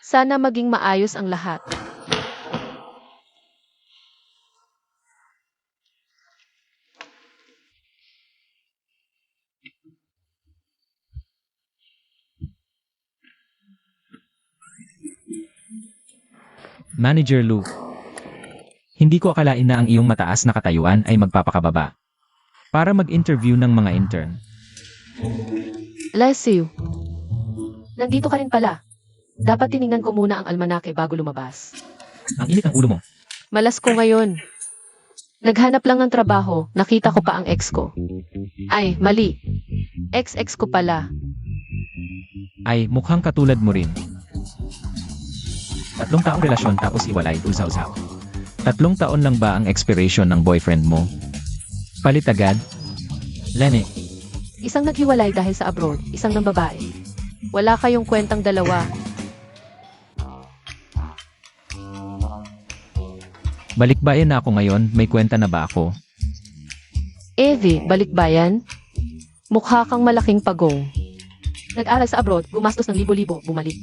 Sana maging maayos ang lahat. Manager Lou. Hindi ko akalain na ang iyong mataas na katayuan ay magpapakababa. Para mag-interview ng mga intern. Bless you. Nandito ka rin pala. Dapat tiningnan ko muna ang almanake bago lumabas. Ang init ng ulo mo. Malas ko ngayon. Naghanap lang ng trabaho, nakita ko pa ang ex ko. Ay, mali. Ex-ex ko pala. Ay, mukhang katulad mo rin. 3 taong relasyon tapos iwalay, usaw-usaw. 3 taon lang ba ang expiration ng boyfriend mo? Palit agad? Lenny, Isang naghiwalay dahil sa abroad, isang ng babae. Wala kayong kwentang dalawa. balikbayan na ako ngayon, may kwenta na ba ako? Evie, balikbayan? Mukha kang malaking pagong. Nag-aral sa abroad, gumastos ng libo-libo, bumalik.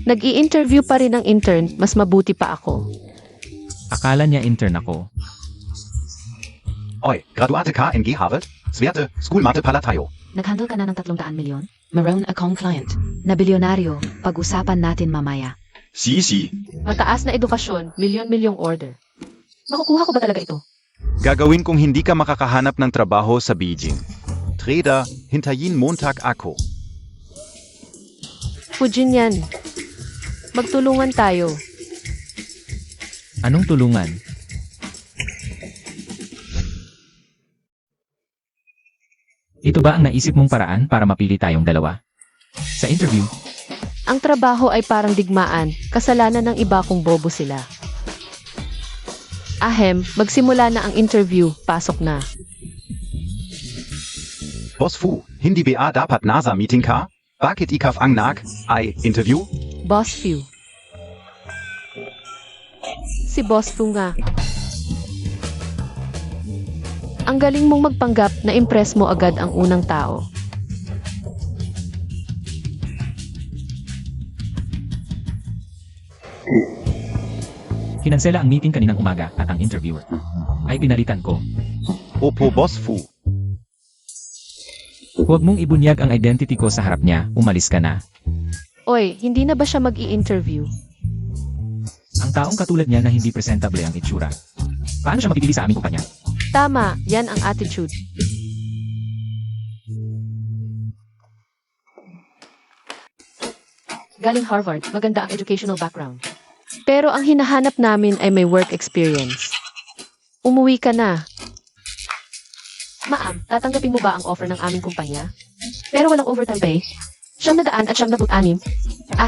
Nag-i-interview pa rin ang intern, mas mabuti pa ako. Akala niya intern ako. Oi, graduate KNG Harvard, Sverte, School Mate Palatayo. Naghandle ka na ng 300 milyon? Marone account client. Na bilyonaryo, pag-usapan natin mamaya. Si. Mataas na edukasyon, milyon-milyong order. Makukuha ko ba talaga ito? Gagawin kung hindi ka makakahanap ng trabaho sa Beijing. Trader, hintayin Montag ako. Fujin yan. Magtulungan tayo. Anong tulungan? Ito ba ang naisip mong paraan para mapili tayong dalawa? Sa interview, Ang trabaho ay parang digmaan, kasalanan ng iba kung bobo sila. Ahem, magsimula na ang interview, pasok na. Boss Fu, hindi ba dapat nasa meeting ka? Bakit ikaw ang interview? Boss Fu. Si Boss Fu nga. Ang galing mong magpanggap na impress mo agad ang unang tao. kinansela ang meeting kaninang umaga at ang interviewer ay pinalitan ko. Opo, Boss Fu. Huwag mong ibunyag ang identity ko sa harap niya, umalis ka na. Oy, hindi na ba siya mag-i-interview? Ang taong katulad niya na hindi presentable ang itsura. Paano siya mapipili sa aming kumpanya? Tama, yan ang attitude. Galing Harvard, maganda ang educational background. Pero ang hinahanap namin ay may work experience. Umuwi ka na. Ma'am, tatanggapin mo ba ang offer ng aming kumpanya? Pero walang overtime pay. 700 at 76.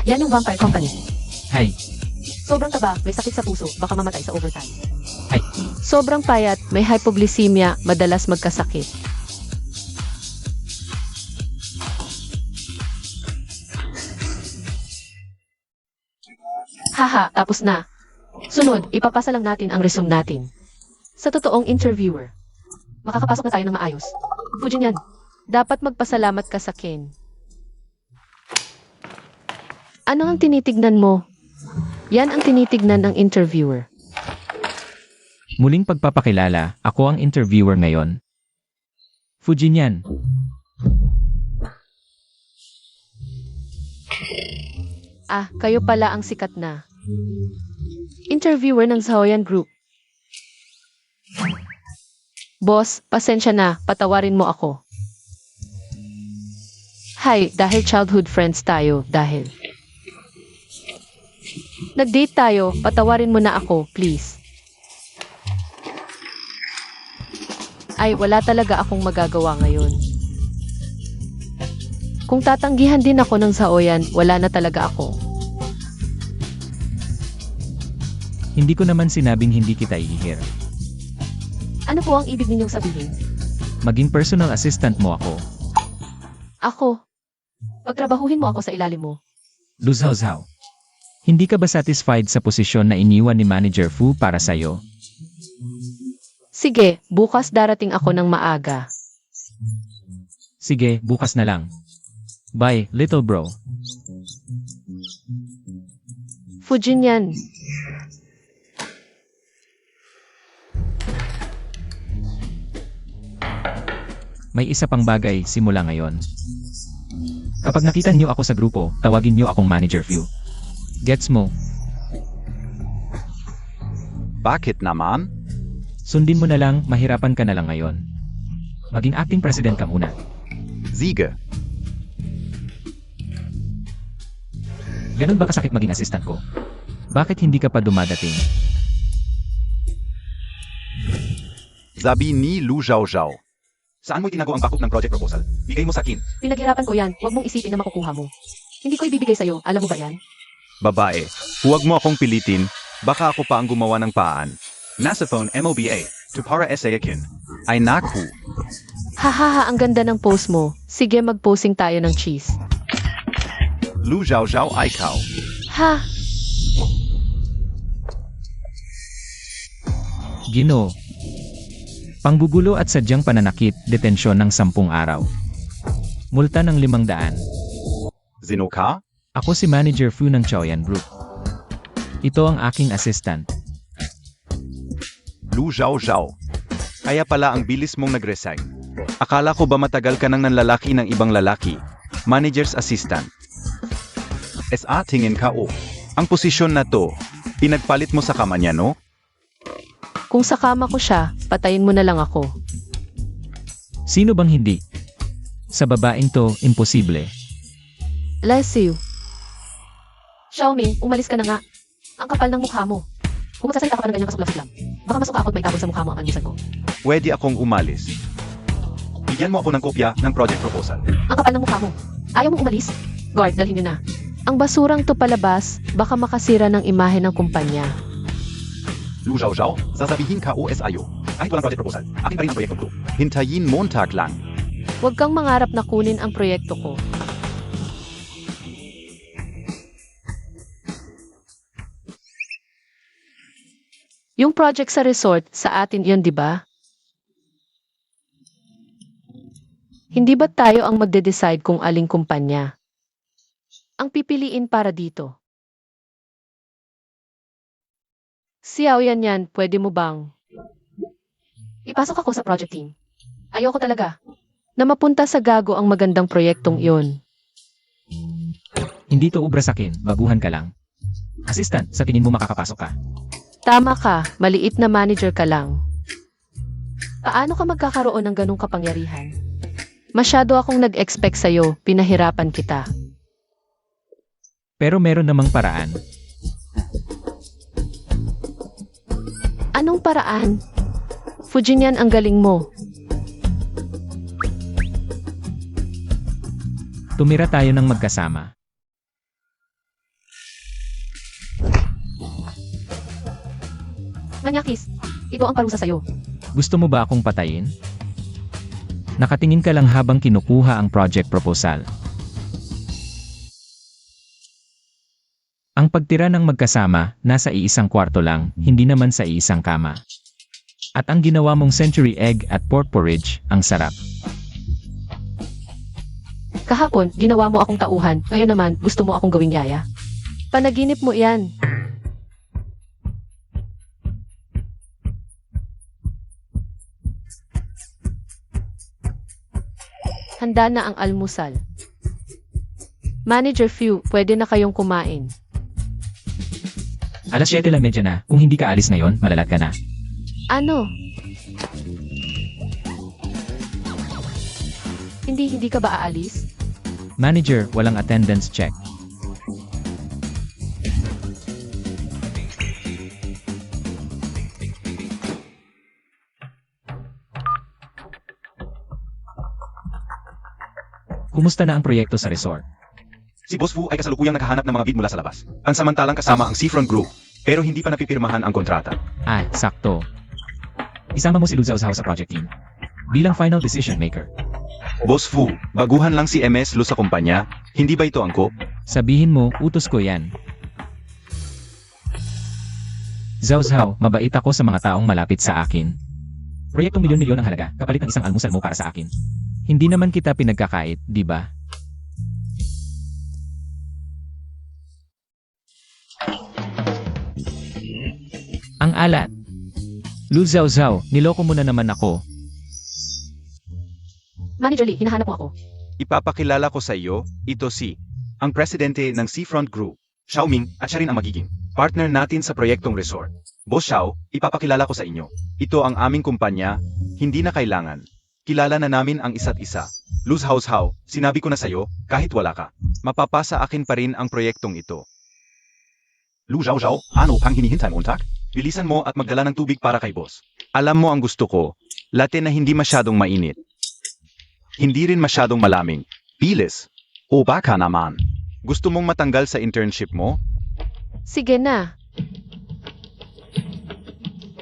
Yan yung vampire company. Hay, Sobrang taba, may sakit sa puso, baka mamatay sa overtime. hay, Sobrang payat, may hypoglycemia, madalas magkasakit. Haha, tapos na. Sunod, ipapasa lang natin ang resume natin. Sa totoong interviewer. Makakapasok na tayo ng maayos. Fujin yan. Dapat magpasalamat ka sa Ken. Ano ang tinitignan mo? Yan ang tinitignan ng interviewer. muling pagpapakilala, ako ang interviewer ngayon. Fujin yan. Kayo pala ang sikat na. Interviewer ng Zaoyan Group. Boss, pasensya na, patawarin mo ako. Hi, dahil childhood friends tayo, dahil. Nag-date tayo, patawarin mo na ako, please. Ay, wala talaga akong magagawa ngayon. Kung tatanggihan din ako ng Zaoyan, wala na talaga ako. Hindi ko naman sinabing hindi kita ihihir. Ano po ang ibig ninyong sabihin? Maging personal assistant mo ako. Ako. Pagtrabahuhin mo ako sa ilalim mo. Luzhaw-zhaw. Hindi ka ba satisfied sa posisyon na iniwan ni Manager Fu para sa'yo? Sige, bukas darating ako ng maaga. Sige, bukas na lang. Bye, little bro. Fujin yan. May isa pang bagay simula ngayon. Kapag nakita niyo ako sa grupo, tawagin niyo akong Manager Fu. Gets mo? Bakit naman? Sundin mo na lang, mahirapan ka na lang ngayon. Maging acting president ka muna. Siege. Ganun ba kasakit maging assistant ko? Bakit hindi ka pa dumadating? Sabi ni Lu Zhao Zhao. Saan mo itinago ang backup ng project proposal? Bigay mo sa akin. Pinaghirapan ko yan. Huwag mong isipin na makukuha mo. Hindi ko ibibigay sa'yo. Alam mo ba yan? Babae, huwag mo akong pilitin. Baka ako pa ang gumawa ng paan. Nasa phone MOBA. To para SA akin. Ay naku. Hahaha, ang ganda ng post mo. Sige, mag-posing tayo ng cheese. Lu Zhao Zhao ay ikaw. Ha? Gino. Panggugulo at sadyang pananakit, detensyon ng 10 araw. Multa ng 500. Sino ka? Ako si Manager Fu ng Chaoyan Group. Ito ang aking assistant. Lu Zhao Zhao. Kaya pala ang bilis mong nag-resign. Akala ko ba matagal ka nang nanlalaki ng ibang lalaki? Manager's assistant. SA tingin ka o. Ang posisyon na to, pinagpalit mo sa kama niya, no? Kung sa kama ko siya, patayin mo na lang ako. Sino bang hindi? Sa babaeng to, imposible. Bless you. Xiaoming, umalis ka na nga. Ang kapal ng mukha mo. Kung magsasalita ka pa ng ganyang kasuglam-suglam, baka masuka ako at may tabon sa mukha mo ang almusal ko. Pwede akong umalis. Bigyan mo ako ng kopya ng project proposal. Ang kapal ng mukha mo. Ayaw mong umalis? Guard, dalhin niyo na. Ang basurang to palabas, baka makasira ng imahe ng kumpanya. Lu Zhao Zhao, sasabihin ka o SIO. Kahit walang project proposal, akin pa rin ang proyekto ko. Hintayin Montag lang. Huwag kang mangarap na kunin ang proyekto ko. Yung project sa resort, sa atin yun, di ba? Hindi ba tayo ang magde-decide kung aling kumpanya ang pipiliin para dito? Siyaw yan, pwede mo bang ipasok ako sa project team? Ayoko talaga na mapunta sa gago ang magandang proyektong iyon. Hindi to ubra sa akin, baguhan ka lang. Assistant, sa tingin mo makakapasok ka? Tama ka, maliit na manager ka lang. Paano ka magkakaroon ng ganong kapangyarihan? Masyado akong nag-expect sa'yo, pinahirapan kita. Pero meron namang paraan. Anong paraan? Fujin, ang galing mo. Tumira tayo ng magkasama. Manyakis, ito ang parusa sa'yo. Gusto mo ba akong patayin? Nakatingin ka lang habang kinukuha ang project proposal. Ang pagtira ng magkasama, nasa iisang kwarto lang, hindi naman sa iisang kama. At ang ginawa mong century egg at pork porridge, ang sarap. Kahapon, ginawa mo akong tauhan. Ngayon naman, gusto mo akong gawing yaya. Panaginip mo yan. Handa na ang almusal. Manager Fu, pwede na kayong kumain. Alas 7:30 na, kung hindi ka alis ngayon, malalat ka na. Ano? Hindi ka ba aalis? Manager, walang attendance check. Kumusta na ang proyekto sa resort? Si Boss Fu ay kasalukuyang nakahanap ng mga bid mula sa labas. Pansamantalang kasama ang Seafront Group. Pero hindi pa napipirmahan ang kontrata. Ah, sakto. Isama mo si Lu Zhao Zhao sa project team. Bilang final decision maker. Boss Fu, baguhan lang si MS Lu sa kumpanya. Hindi ba ito angkop? Sabihin mo, utos ko yan. Zhao Zhao, mabait ako sa mga taong malapit sa akin. Proyektong milyon-milyon ang halaga, kapalit ng isang almusal mo para sa akin. Hindi naman kita pinagkakait, di ba? Ang alat. Lu Zhao Zhao, niloko mo na naman ako. Manager Lee, hinahanap mo ako. Ipapakilala ko sa iyo, ito si Ang presidente ng Seafront Group, Xiao Ming, at siya rin ang magiging partner natin sa proyektong resort. Boss Xiao, ipapakilala ko sa inyo. ito ang aming kumpanya, hindi na kailangan. Kilala na namin ang isa't isa. Lu Zhao Zhao, sinabi ko na sa'yo, kahit wala ka. Mapapasa akin pa rin ang proyektong ito. Lu Zhao Zhao, ano pang hinihintay mo, untak? Bilisan mo at magdala ng tubig para kay boss. Alam mo ang gusto ko, latte na hindi masyadong mainit. Hindi rin masyadong malamig. Bilis. O baka naman. Gusto mong matanggal sa internship mo? Sige na.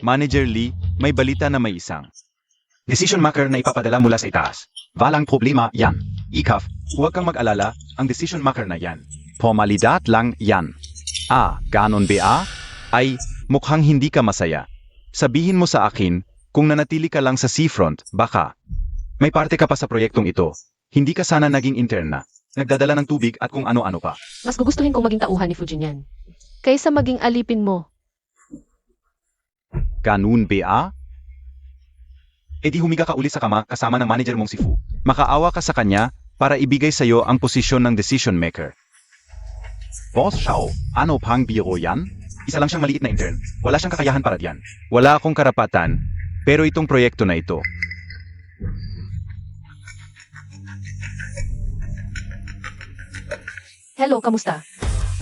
Manager Lee, may balita na may isang. Decision maker na ipapadala mula sa itaas. Walang problema yan. Ikaf, huwag kang mag-alala, ang decision maker na yan. Formalidad lang yan. Ganon ba? Ay, mukhang hindi ka masaya. Sabihin mo sa akin, kung nanatili ka lang sa seafront, baka. May parte ka pa sa proyektong ito. Hindi ka sana naging intern na. Nagdadala ng tubig at kung ano-ano pa. Mas gugustuhin kong maging tauhan ni Fujin kaysa maging alipin mo. Ganun ba? E di humiga ka uli sa kama kasama ng manager mong si Fu. Makaawa ka sa kanya para ibigay sa iyo ang posisyon ng decision maker. Boss Xiao, ano pang biro yan? Isa lang siyang maliit na intern. Wala siyang kakayahan para diyan. Wala akong karapatan, pero itong proyekto na ito. Hello, kamusta?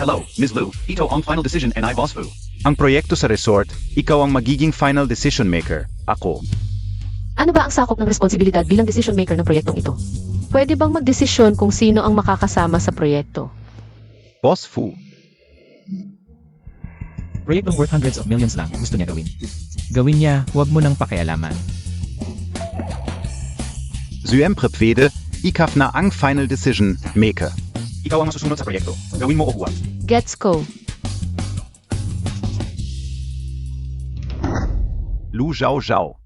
Hello, Ms. Lu. Ito ang final decision and I boss Fu. Ang proyekto sa resort, ikaw ang magiging final decision maker. Ako. Ano ba ang sakop ng responsibilidad bilang decision maker ng proyektong ito? Pwede bang magdesisyon kung sino ang makakasama sa proyekto? Boss Fu. Proyektong worth hundreds of millions lang gusto niya gawin. Gawin niya, huwag mo nang pakialaman. Syempre pwede, ikaf na ang final decision maker. Ikaw ang masusunod sa proyekto. Gawin mo o huwag. Gets ko. Lu Zhao Zhao.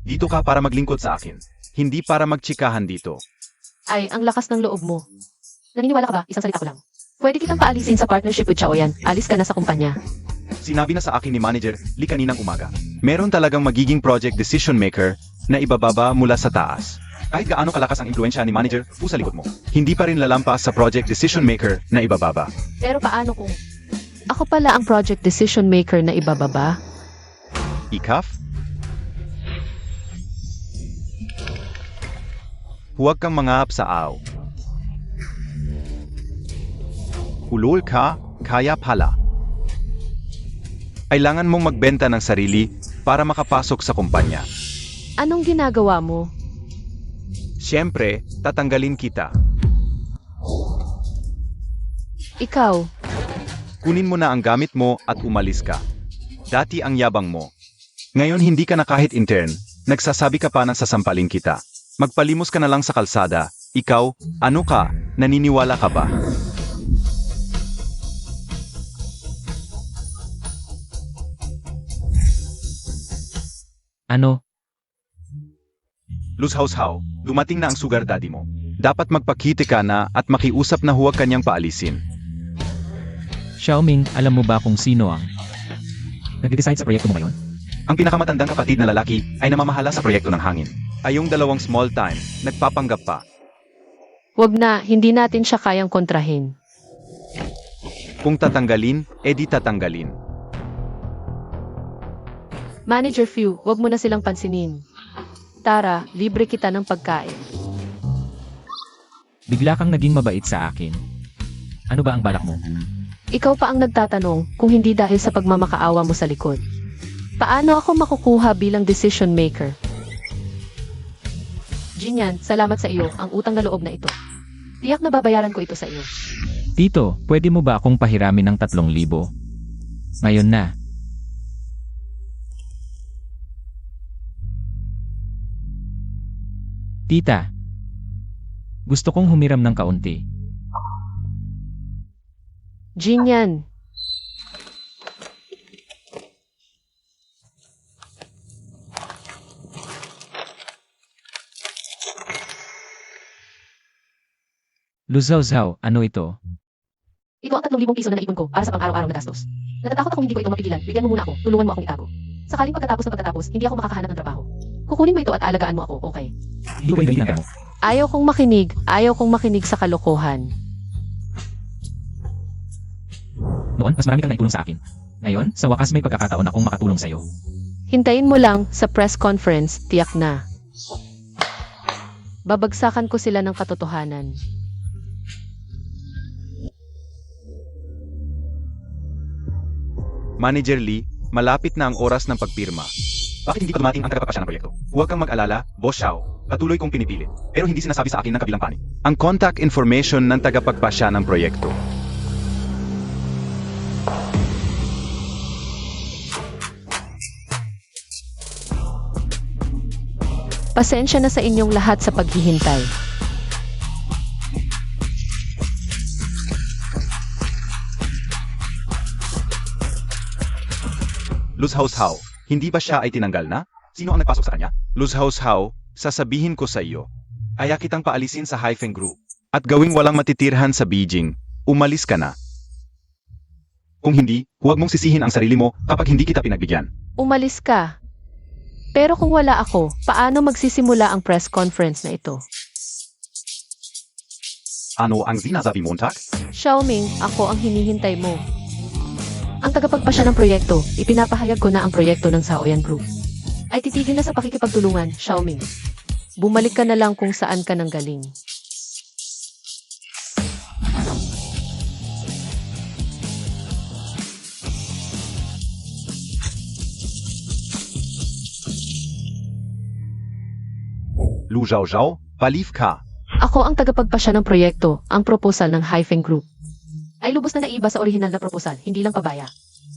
Dito ka para maglingkod sa akin. Hindi para magtsikahan dito. Ay, ang lakas ng loob mo. Naniniwala ka ba? Isang salita ko lang. Pwede kitang paalisin sa partnership with Chaoyan. Alis ka na sa kumpanya. Sinabi na sa akin ni manager, Lee kaninang umaga. Meron talagang magiging project decision maker na ibababa mula sa taas. Kahit gaano kalakas ang impluensya ni manager, Fu sa likod mo. Hindi pa rin lalampas sa project decision maker na ibababa. Pero paano kung ako pala ang project decision maker na ibababa? Ikaf? Huwag kang mangahap sa aw. Ulol ka, kaya pala. Kailangan mong magbenta ng sarili para makapasok sa kumpanya. Anong ginagawa mo? Siyempre, tatanggalin kita. Ikaw, Kunin mo na ang gamit mo at umalis ka. Dati ang yabang mo. Ngayon hindi ka na kahit intern, nagsasabi ka pa na sasampalin kita. Magpalimos ka na lang sa kalsada. Ikaw, ano ka? Naniniwala ka ba? Ano? Lu Zhao Zhao, dumating na ang sugar daddy mo. Dapat magpakiti ka na at makiusap na huwag kanyang paalisin. Xiaoming, alam mo ba kung sino ang nag-decide sa proyekto mo ngayon? Ang pinakamatandang kapatid na lalaki ay namamahala sa proyekto ng hangin. Ay yung dalawang small time, nagpapanggap pa. wag na, hindi natin siya kayang kontrahin. Kung tatanggalin, edi tatanggalin. Manager Few, wag mo na silang pansinin. Tara, libre kita ng pagkain. Bigla kang naging mabait sa akin. Ano ba ang balak mo? Ikaw pa ang nagtatanong kung hindi dahil sa pagmamakaawa mo sa likod. Paano ako makukuha bilang decision maker? Jinyan, salamat sa iyo, ang utang na loob na ito. Tiyak na babayaran ko ito sa iyo. Tito, pwede mo ba akong pahiramin ng 3,000? Ngayon na. Tita, gusto kong humiram ng kaunti. Jinyan, Lu Zhao Zhao, ano ito? ito ang 3,000 piso na naipon ko para sa pang-araw-araw na gastos. Natatakot ako hindi ko ito mapigilan. Bigyan mo muna ako, tulungan mo akong itago. Sakaling pagkatapos, hindi ako makakahanap ng trabaho. Kukunin mo ito at alagaan mo ako, okay? Hindi ko pwede ang mo. Ayaw kong makinig sa kalokohan. Noon, mas marami kang naitulong sa akin. Ngayon, sa wakas may pagkakataon akong makatulong sa'yo. Hintayin mo lang sa press conference, tiyak na. Babagsakan ko sila ng katotohanan. Manager Lee, malapit na ang oras ng pagpirma. Bakit hindi pa dumating ang tagapagpasya ng proyekto? Huwag kang mag-alala, Boss Xiao. Patuloy kong pinipilit. Pero hindi sinasabi sa akin ng kabilang panig. Ang contact information ng tagapagpasya ng proyekto. Pasensya na sa inyong lahat sa paghihintay. Luz Hao, hindi ba siya ay tinanggal na? Sino ang nagpasok sa kanya? Luz Hao, sasabihin ko sa iyo. Aya kitang paalisin sa Haifeng Group. At gawing walang matitirhan sa Beijing. Umalis ka na. Kung hindi, huwag mong sisihin ang sarili mo kapag hindi kita pinagbigyan. Umalis ka. Pero kung wala ako, paano magsisimula ang press conference na ito? Ano ang sinasabi mo, Montag? Xiaoming, ako ang hinihintay mo. Ang tagapagpasya ng proyekto, ipinapahayag ko na ang proyekto ng Shaoyan Group. Ay titigil na sa pakikipagtulungan, Xiaoming. Bumalik ka na lang kung saan ka nang galing. Lu Zhao, balief ka. Ako ang tagapagpasya ng proyekto, ang proposal ng Haifeng Group. Ay lubos na naiba sa orihinal na proposal, hindi lang pabaya.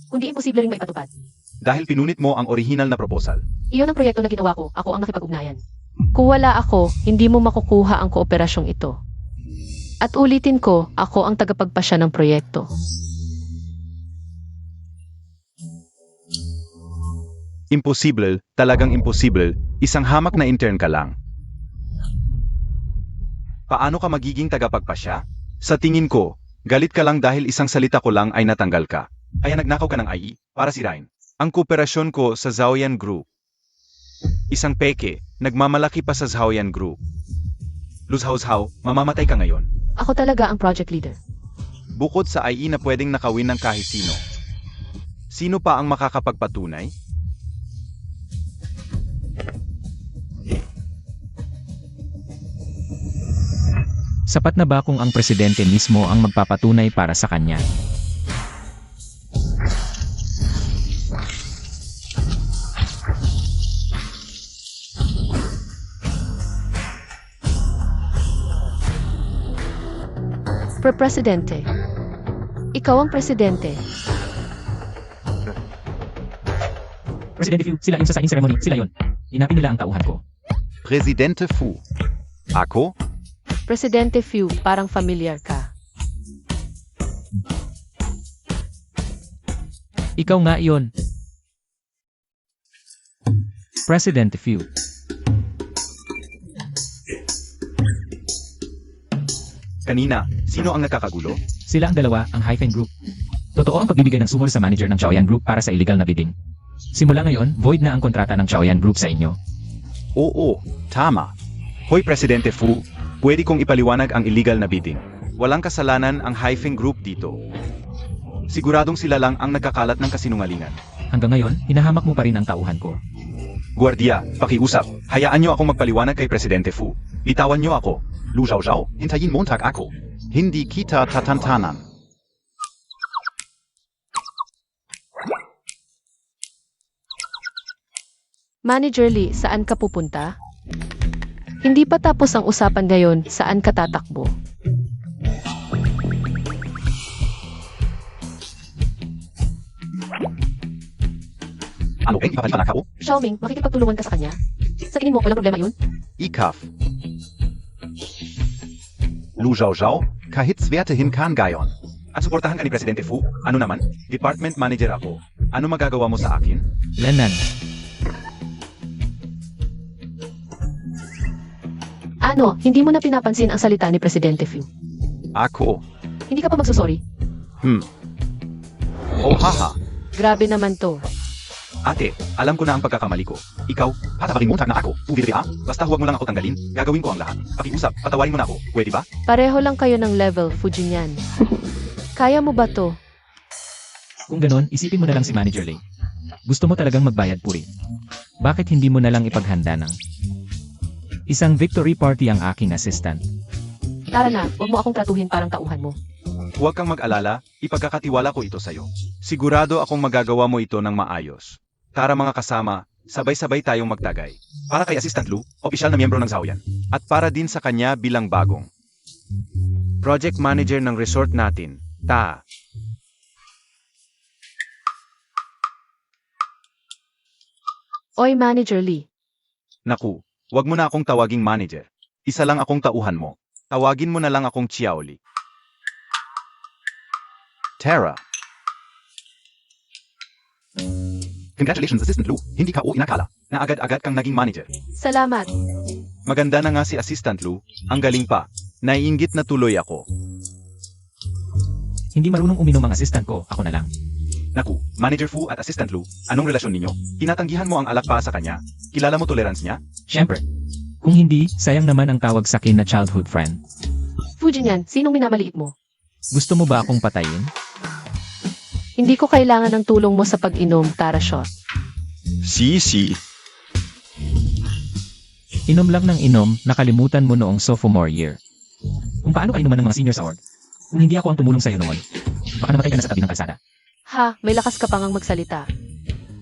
Kundi imposible ring maipatupad. Dahil pinunit mo ang orihinal na proposal. Iyon ang proyekto na ginawa ko, ako ang nakipag-ugnayan. Kung wala ako, hindi mo makukuha ang kooperasyong ito. At ulitin ko, ako ang tagapagpasya ng proyekto. Imposible, talagang imposible, isang hamak na intern ka lang. Paano ka magiging tagapagpasya? Sa tingin ko, galit ka lang dahil isang salita ko lang ay natanggal ka. Ay nagnakaw ka ng IE para sirain. Ang kooperasyon ko sa Zhaoyan Group. Isang peke, nagmamalaki pa sa Zhaoyan Group. Luz Hao, mamamatay ka ngayon. Ako talaga ang project leader. Bukod sa IE na pwedeng nakawin ng kahit sino. Sino pa ang makakapagpatunay? Sapat na ba kung ang presidente mismo ang magpapatunay para sa kanya? Presidente. Ikaw ang presidente. Presidente Fu, sila yung sa signing ceremony, sila yun. Inapin nila ang tauhan ko. Presidente Fu. Ako? Presidente Fu, parang familiar ka. Ikaw nga yon. President Fu. Kanina, sino ang nagkakagulo? Sila ang dalawa, ang Haifeng Group. Totoo ang pagbibigay ng suhol sa manager ng Shaoyan Group para sa illegal na bidding. Simula ngayon, void na ang kontrata ng Shaoyan Group sa inyo. Oo, tama. Hoy Presidente Fu, pwede kong ipaliwanag ang illegal na bidding. Walang kasalanan ang Haifeng Group dito. Siguradong sila lang ang nagkakalat ng kasinungalingan. Hanggang ngayon, hinahamak mo pa rin ang tauhan ko. Guardia, pakiusap. Hayaan niyo akong magpaliwanag kay Presidente Fu. Bitawan niyo ako. Lu Zhao, hintayin Montag ako. Hindi kita tatantanan. Manager Lee, saan ka pupunta? Hindi pa tapos ang usapan ngayon, saan ka tatakbo? Ano kang ipapaliwanag ako? Xiaoming, makikipagtulungan ka sa kanya? Sa tingin mo, walang problema yun? Ikaf. Lu Zhao, kahit swertehin kan gayon. At suportahan ka ni Presidente Fu? Ano naman? Department Manager ako. Ano magagawa mo sa akin? Lanan. Ano, hindi mo na pinapansin ang salita ni Presidente Fu? Ako. Hindi ka pa magsusorry? Oh haha. Grabe naman to. Ate, alam ko na ang pagkakamali ko. Ikaw, patabarin mo na ako. Pubili ka? Basta huwag mo lang ako tanggalin. Gagawin ko ang lahat. Pakiusap, patawarin mo na ako. Pwede ba? Pareho lang kayo ng level, Fujinyan. Kaya mo ba to? Kung ganon, isipin mo na lang si Manager Lei. Gusto mo talagang magbayad puri. Bakit hindi mo na lang ipaghanda ng isang victory party ang aking assistant? Tara na, huwag mo akong tratuhin parang tauhan mo. Huwag kang mag-alala, ipagkakatiwala ko ito sa'yo. Sigurado akong magagawa mo ito ng maayos. Tara mga kasama, sabay-sabay tayong magtagay. Para kay Assistant Lou, opisyal na miyembro ng Zhao yan. At para din sa kanya bilang bagong project manager ng resort natin, Ta. Oy, Manager Lee. Naku, wag mo na akong tawaging manager. Isa lang akong tauhan mo. Tawagin mo na lang akong Chiaoli. Tara. Congratulations, Assistant Lou. Hindi ka o inakala na agad-agad kang naging manager. Salamat. Maganda na nga si Assistant Lou. Ang galing pa. Naiinggit na tuloy ako. Hindi marunong uminom ang assistant ko, ako na lang. Naku, Manager Fu at Assistant Lou, anong relasyon ninyo? Tinatanggihan mo ang alak pa sa kanya? Kilala mo tolerance niya? Siyempre. Kung hindi, sayang naman ang tawag sa akin na childhood friend. Fujinyan, sinong minamaliit mo? Gusto mo ba akong patayin? Hindi ko kailangan ng tulong mo sa pag-inom, Tara Shot. Si. Inom lang ng inom, nakalimutan mo noong sophomore year. Kung paano ka inuman ng mga seniors award? Kung hindi ako ang tumulong sa'yo noon, baka namatay ka na sa tabi ng kalsada. Ha, may lakas ka pa ngang magsalita.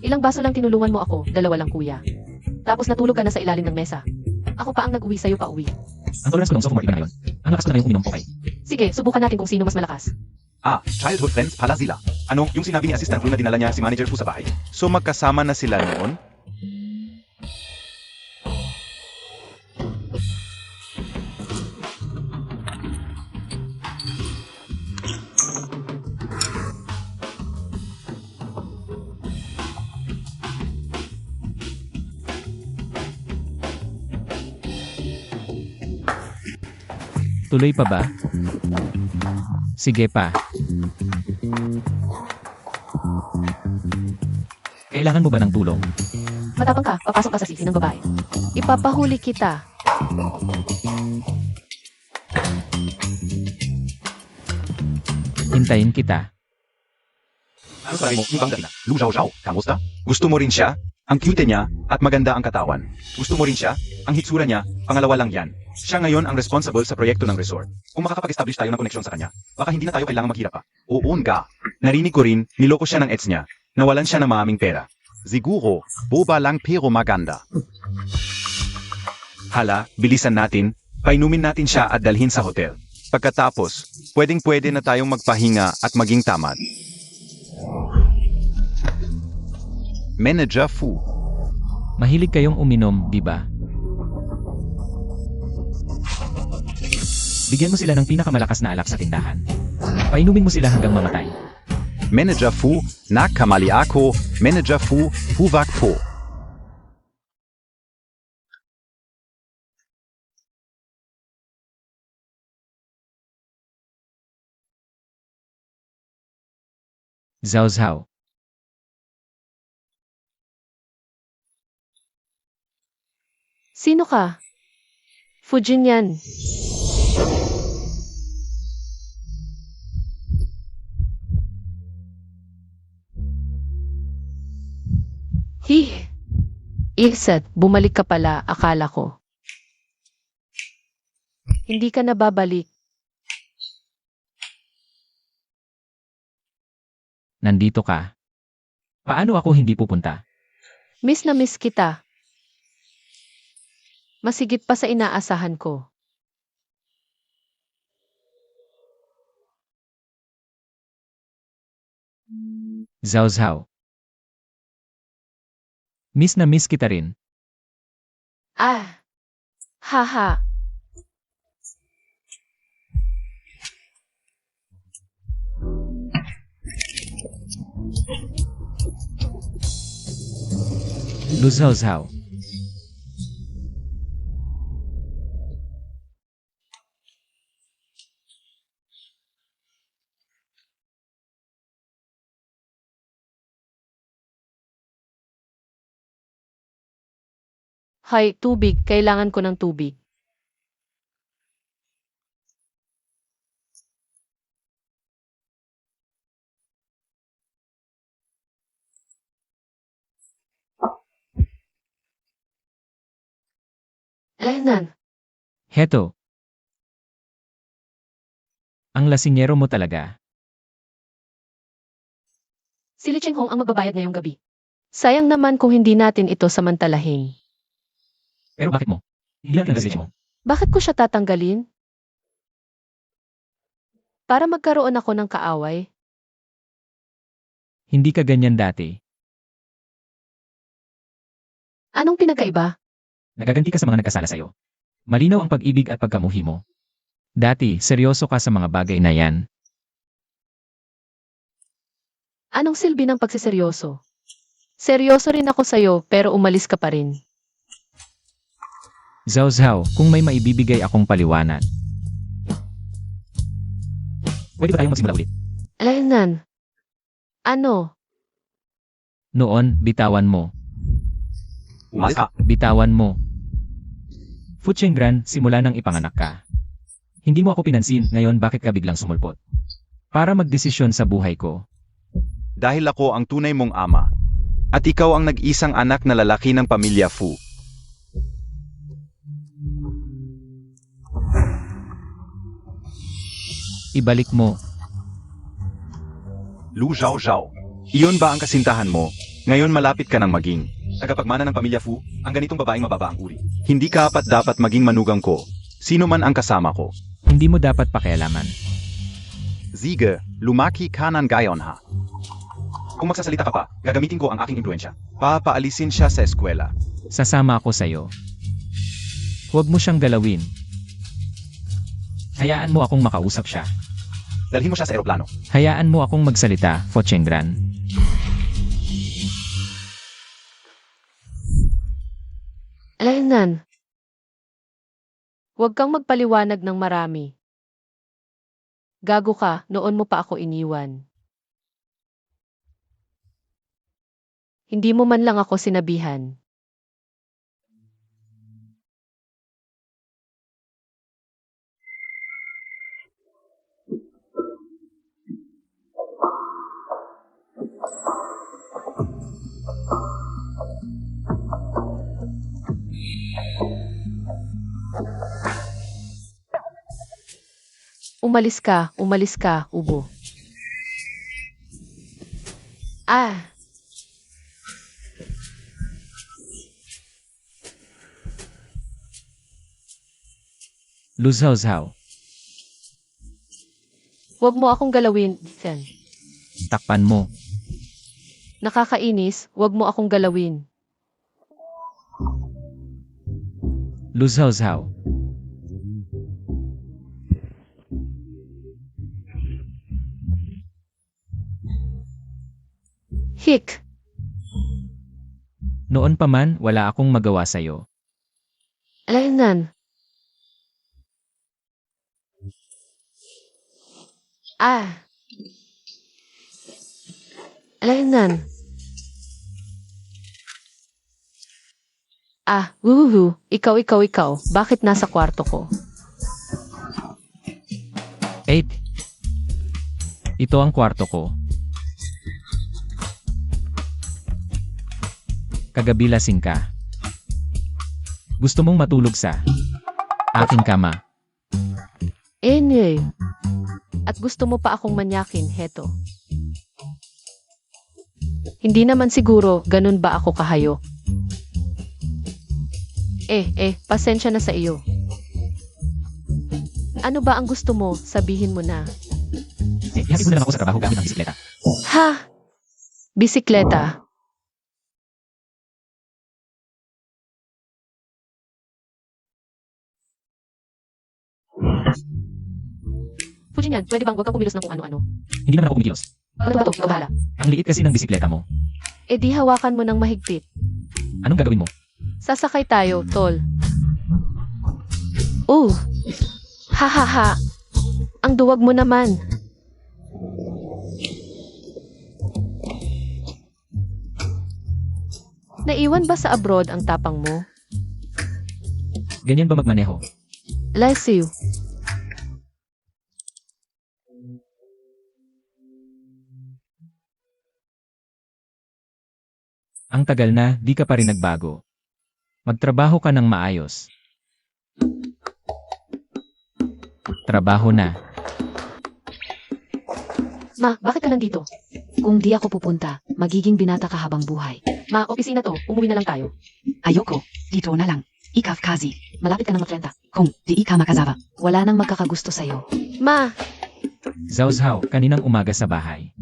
Ilang baso lang tinulungan mo ako, 2 lang kuya. Tapos natulog ka na sa ilalim ng mesa. Ako pa ang nag-uwi sa'yo pa uwi. Ang tolerance ko noong sophomore iba na ngayon. Ang lakas ko na ngayong uminom, okay? Sige, subukan natin kung sino mas malakas. Ah, childhood friends pala sila. Ano, yung sinabi ni Assistant Lou na dinala niya si Manager Fu sa bahay? So magkasama na sila noon? Tuloy pa ba? Sige pa. Kailangan mo ba ng tulong? Matapang ka, papasok ka sa sisi ng babae. Ipapahuli kita. Hintayin kita. Ano sabi mo, yung bang na? Lu Zhao Zhao, kamusta? Gusto mo rin siya? Ang cute niya, at maganda ang katawan. Gusto mo rin siya? Ang hitsura niya, pangalawa lang yan. Siya ngayon ang responsible sa proyekto ng resort. Kung makakapag-establish tayo ng koneksyon sa kanya, baka hindi na tayo kailangang maghirap pa. Oo nga. Narinig ko rin, niloko siya ng ex niya. Nawalan siya ng maaming pera. Siguro, boba lang pero maganda. Hala, bilisan natin. Painumin natin siya at dalhin sa hotel. Pagkatapos, pwedeng-pwede na tayong magpahinga at maging tamad. Manager Fu. Mahilig kayong uminom, di ba? Bigyan mo sila ng pinakamalakas na alak sa tindahan. Painumin mo sila hanggang mamatay. Manager Fu, nakamali ako. Manager Fu, huwag po. Zhao Zhao. Sino ka? Fujinyan. Ilset, bumalik ka pala, akala ko. Hindi ka na babalik. Nandito ka. Paano ako hindi pupunta? Miss na miss kita. Masigit pa sa inaasahan ko. Zhao Zhao. Miss na miss kita rin. Ah! Haha! Lu Zhao Zhao. Hay, tubig. Kailangan ko ng tubig. Lenan, Heto. Ang lasingero mo talaga. si Li Chenghong ang magbabayad ngayong gabi. Sayang naman kung hindi natin ito samantalahin. Pero bakit mo? Hindi lang kasi mo. Bakit ko siya tatanggalin? Para magkaroon ako ng kaaway? Hindi ka ganyan dati. Anong pinagkaiba? Nagaganti ka sa mga nagkasala sa'yo. Malinaw ang pag-ibig at pagkamuhi mo. Dati, seryoso ka sa mga bagay na yan. Anong silbi ng pagsiseryoso? Seryoso rin ako sa'yo pero umalis ka pa rin. Zhao Zhao, kung may maibibigay akong paliwanag. Pwede ba tayong magsimula ulit? Lenan, ano? Noon, bitawan mo. Umalis ka. Bitawan mo. Fu Chenggran, simula nang ipanganak ka. Hindi mo ako pinansin, ngayon bakit ka biglang sumulpot? Para magdesisyon sa buhay ko. Dahil ako ang tunay mong ama. At ikaw ang nag-isang anak na lalaki ng pamilya Fu. Ibalik mo. Lu Zhao Zhao. Iyon ba ang kasintahan mo? Ngayon malapit ka nang maging. Tagapagmana ng pamilya Fu, ang ganitong babaeng mababa ang uri. Hindi ka dapat maging manugang ko. Sino man ang kasama ko. Hindi mo dapat pakialaman. Sige, lumaki ka ng gayon ha. Kung magsasalita ka pa, gagamitin ko ang aking impluensya. Papaalisin siya sa eskwela. Sasama ako sa'yo. Huwag mo siyang galawin. Hayaan mo akong makausap siya. Dalhin mo siya sa eroplano. Hayaan mo akong magsalita, Fu Chenggran. Lenan, huwag kang magpaliwanag ng marami. Gago ka, noon mo pa ako iniwan. Hindi mo man lang ako sinabihan. Umalis ka, ubo. Ah! Lu Zhao Zhao, Huwag mo akong galawin, Sen. takpan mo. Nakakainis, huwag mo akong galawin. Lu Zhao Zhao. Hik! Noon pa man, wala akong magawa sa'yo. Lenan. Ah! Lenan. Ah, wuhuhu, ikaw, bakit nasa kwarto ko? 8. Ito ang kwarto ko. Kagabi lasing ka. Gusto mong matulog sa aking kama. Anyway. At gusto mo pa akong manyakin, heto. Hindi naman siguro, ganun ba ako kahayo? Pasensya na sa iyo. Ano ba ang gusto mo? Sabihin mo na. Ihatid mo na lang ako sa trabaho gamit ang bisikleta. Ha? Bisikleta? Fujinyan, pwede bang huwag kang kumilos ng kung ano-ano? Hindi naman ako kumikilos. Ano ba ito? Ikaw bahala. Ang liit kasi ng bisikleta mo. Di hawakan mo ng mahigpit. Anong gagawin mo? Sasakay tayo, tol. Oh! Ha ha ha! Ang duwag mo naman. Naiwan ba sa abroad ang tapang mo? Ganyan ba magmaneho? Lesiu. Ang tagal na, di ka pa rin nagbago. Magtrabaho ka ng maayos. Trabaho na. Ma, bakit ka nandito? Kung di ako pupunta, magiging binata ka habang buhay. Ma, opisina to. Umuwi na lang tayo. Ayoko, dito na lang. Ikaw kazi, malapit ka ng mag-30. Kung di ka makasawa, wala nang magkakagusto sa'yo. Ma, Zawzaw, kaninang umaga sa bahay.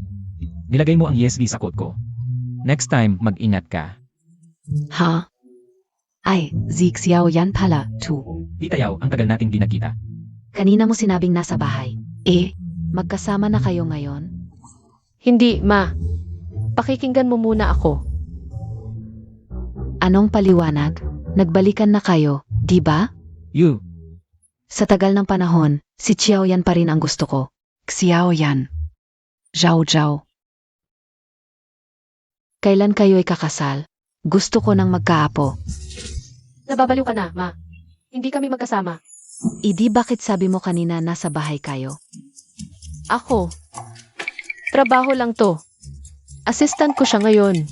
Nilagay mo ang ESV sa coat ko. Next time, mag-ingat ka. Ha? Ay, Xiao yan pala, tu. Di tayaw, ang tagal nating di nagkita. Kanina mo sinabing nasa bahay. Magkasama na kayo ngayon? hindi, ma. Pakikinggan mo muna ako. Anong paliwanag? Nagbalikan na kayo, di ba? You, Sa tagal ng panahon, si Xiao Yan pa rin ang gusto ko. Xiao Yan. Zhao Zhao. Kailan kayo'y kakasal? Gusto ko nang magkaapo. Nababaliw ka na, ma. Hindi kami magkasama. Idi bakit sabi mo kanina nasa bahay kayo? Ako. Trabaho lang to. Assistant ko siya ngayon.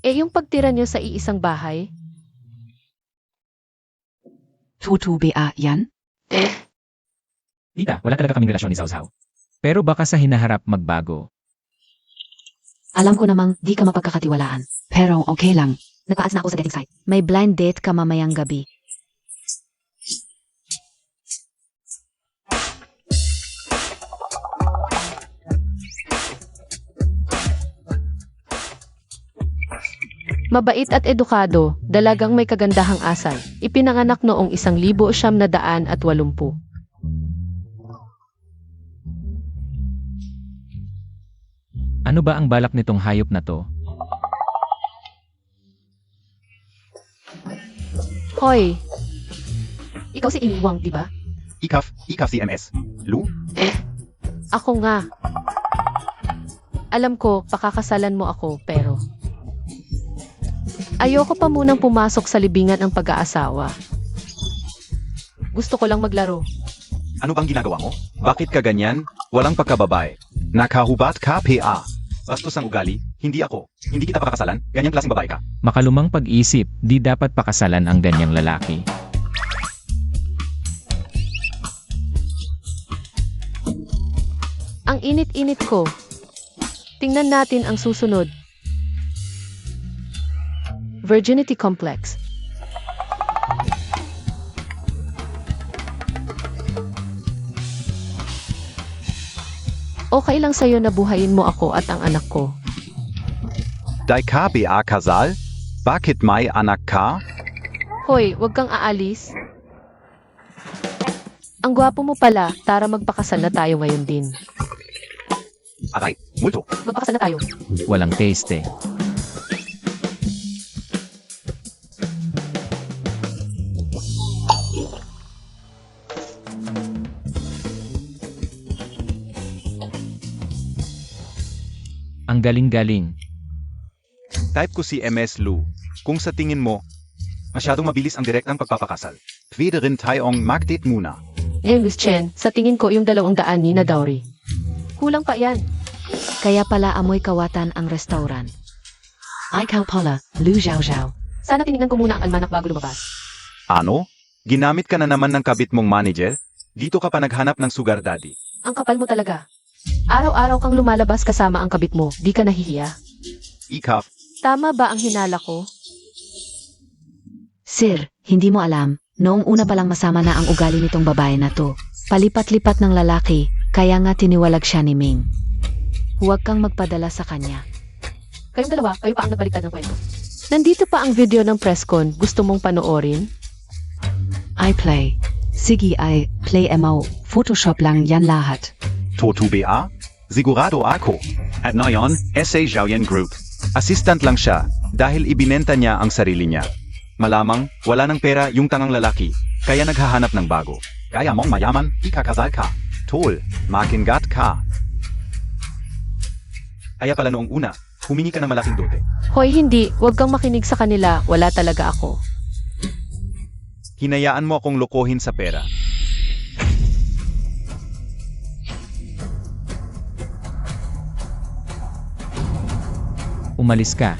Yung pagtira niyo sa iisang bahay? Tutu ba yan? Tita, wala talaga kaming relasyon ni Zawzaw. Pero baka sa hinaharap magbago. Alam ko namang di ka mapagkakatiwalaan. Pero okay lang. Nagpaas na ako sa dating site. May blind date ka mamayang gabi. Mabait at edukado, dalagang may kagandahang asal. Ipinanganak noong 1980. Ano ba ang balak nitong hayop na to? Hoy! Ikaw si Iniwang, di ba? Ikaf si MS. Lu? Ako nga. Alam ko, pakakasalan mo ako, pero... Ayoko pa munang pumasok sa libingan ng pag-aasawa. Gusto ko lang maglaro. Ano bang ginagawa mo? Bakit ka ganyan? Walang pagkababae. Nakahubat ka PA. Bastos ang ugali, hindi ako. Hindi kita pakakasalan, ganyang klaseng babae ka. Makalumang pag-isip, di dapat pakasalan ang ganyang lalaki. Ang init-init ko. Tingnan natin ang susunod. Virginity Complex. Okay lang sa'yo na buhayin mo ako at ang anak ko. Dai ka BA kasal? Bakit may anak ka? Hoy, wag kang aalis. Ang gwapo mo pala, tara magpakasal na tayo ngayon din. Aray, multo. Magpakasal na tayo. Walang taste eh. Ang galing-galing. Type ko si MS Lu. Kung sa tingin mo, Masyadong mabilis ang direktang pagpapakasal. Tweederin tayong magdate muna. Miss Chen, sa tingin ko yung 200 ni na dowry. Kulang pa yan. Kaya pala amoy kawatan ang restaurant. Ikaw pala, Lu Zhao Zhao. Sana tinignan ko muna ang almanak bago lumabas. Ano? Ginamit ka na naman ng kabit mong manager? Dito ka pa naghanap ng sugar daddy. Ang kapal mo talaga. Araw-araw kang lumalabas kasama ang kabit mo, di ka nahihiya. Ikaf, Tama ba ang hinala ko? Sir, hindi mo alam, noong una palang masama na ang ugali nitong babae na to. Palipat-lipat ng lalaki, kaya nga tiniwalag siya ni Ming. Huwag kang magpadala sa kanya. Kayong dalawa, kayo pa ang nabaliktad ng kwento. Nandito pa ang video ng presscon, gusto mong panoorin? I play. Sige I play mo, Photoshop lang yan lahat. Totu BA? Sigurado ako. At ngayon, SA Xiaoyan Group. Assistant lang siya, dahil ibinenta niya ang sarili niya. Malamang, wala ng pera yung tangang lalaki, kaya naghahanap ng bago. Kaya mong mayaman, ikakasal ka. Tol, makingat ka. Kaya pala noong una, humingi ka ng malaking dote. Hoy, hindi, wag kang makinig sa kanila, wala talaga ako. Hinayaan mo akong lokohin sa pera. Umalis ka.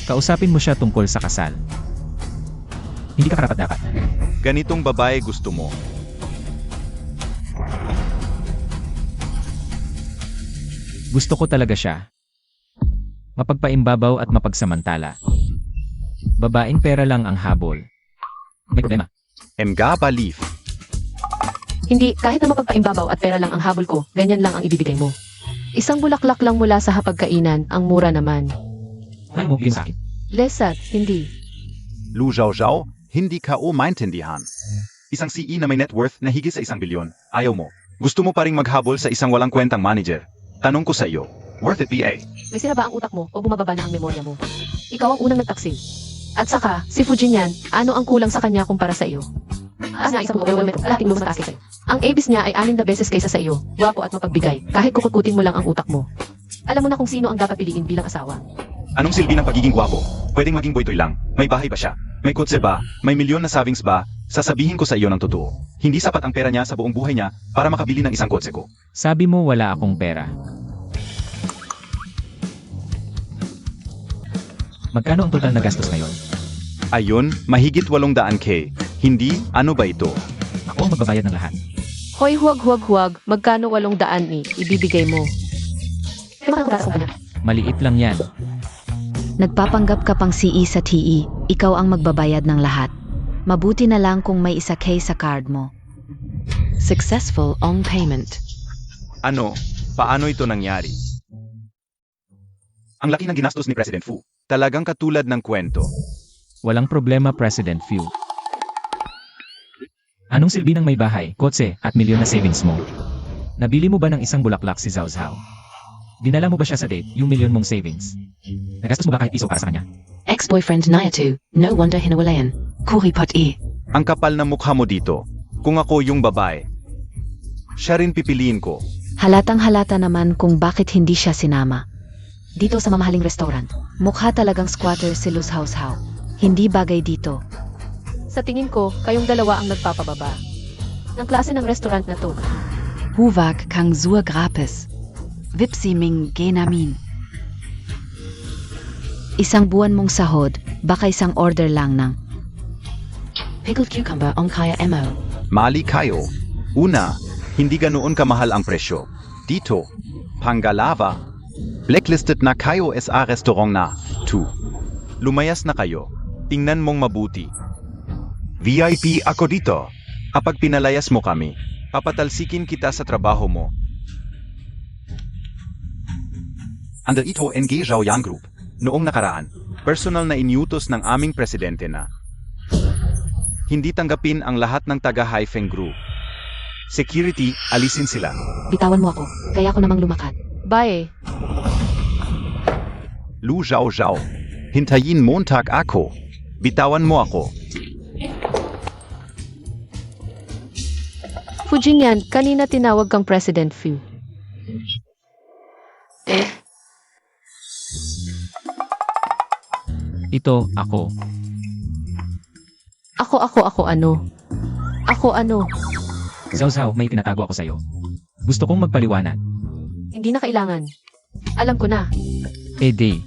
Kausapin mo siya tungkol sa kasal. Hindi ka karapat-dapat. Ganitong babae gusto mo. Gusto ko talaga siya. Mapagpaimbabaw at mapagsamantala. Babaeng pera lang ang habol. May problema. Mga balif. Hindi, kahit na mapagpaimbabaw at pera lang ang habol ko, ganyan lang ang ibibigay mo. Isang bulaklak lang mula sa hapagkainan, ang mura naman. Ano mo sa akin? Lesat, hindi. Lu Zhao Zhao, hindi ka o maintindihan. Isang CE na may net worth na higit sa 1 bilyon. Ayaw mo. Gusto mo pa ring maghabol sa isang walang kwentang manager. Tanong ko sa iyo, worth it PA? May sira ba ang utak mo o bumababa na ang memorya mo? Ikaw ang unang nagtaksil. At saka, si Fujinyan, ano ang kulang sa kanya kumpara sa iyo? As nga isang overwhelmed, alating lumataas kay sa'yo. Ang ABIS niya ay 6 na beses kaysa sa iyo, gwapo at mapagbigay, kahit kukukutin mo lang ang utak mo. Alam mo na kung sino ang dapat piliin bilang asawa. Anong silbi ng pagiging gwapo? Pwedeng maging boytoy lang. May bahay ba siya? May kotse ba? May milyon na savings ba? Sasabihin ko sa iyo ng totoo. Hindi sapat ang pera niya sa buong buhay niya para makabili ng isang kotse ko. Sabi mo wala akong pera. Magkano ang total na gastos ngayon? Ayon, mahigit 800K. Hindi, ano ba ito? Ako ang magbabayad ng lahat. Hoy, huwag, magkano 800 ni, ibibigay mo. May makakagasa sa kanya. Maliit lang yan. Nagpapanggap ka pang CE sa TE, ikaw ang magbabayad ng lahat. Mabuti na lang kung may isa K sa card mo. Successful on payment. Ano? Paano ito nangyari? Ang laki ng ginastos ni President Fu. Talagang katulad ng kwento. Walang problema, President Fu. Anong silbi ng may bahay, kotse, at milyon na savings mo? Nabili mo ba ng isang bulaklak si Zhao Zhao? Dinala mo ba siya sa date, yung milyon mong savings? Nagastos mo ba kahit piso para sa kanya? Ex-boyfriend Nayatu, no wonder hinawalayan. Kuripot-i. Ang kapal na mukha mo dito. Kung ako yung babae, siya rin pipiliin ko. Halatang halata naman kung bakit hindi siya sinama. Dito sa mamahaling restaurant, mukha talagang squatter si Luz Hao. Hindi bagay dito. Sa tingin ko, kayong dalawa ang nagpapababa. Ng klase ng restaurant na to. Huwag kang zur grapes. Vipsi ming genamin. Isang buwan mong sahod, baka isang order lang ng Pickled cucumber on kaya mo. Mali kayo. Una, hindi ganoon kamahal ang presyo. Dito, Pangalava. Blacklisted na kayo SA restaurant na. 2. Lumayas na kayo. Tingnan mong mabuti. VIP ako dito. Kapag pinalayas mo kami, papatalsikin kita sa trabaho mo. Under ito NG Zhaoyang Group. Noong nakaraan, Personal na inyutos ng aming presidente na hindi tanggapin ang lahat ng taga-Haifeng Group. Security, alisin sila. Bitawan mo ako, kaya ako namang lumakad. Bye. Lu Zhao Zhao. Hintayin Montag ako. Bitawan mo ako. Fujinyan, kanina tinawag kang President Fu. Ito, ako. Ako ano? Ako ano? Zhao Zhao, may tinatago ako sa'yo. Gusto kong magpaliwanag. Hindi na kailangan. Alam ko na. Di.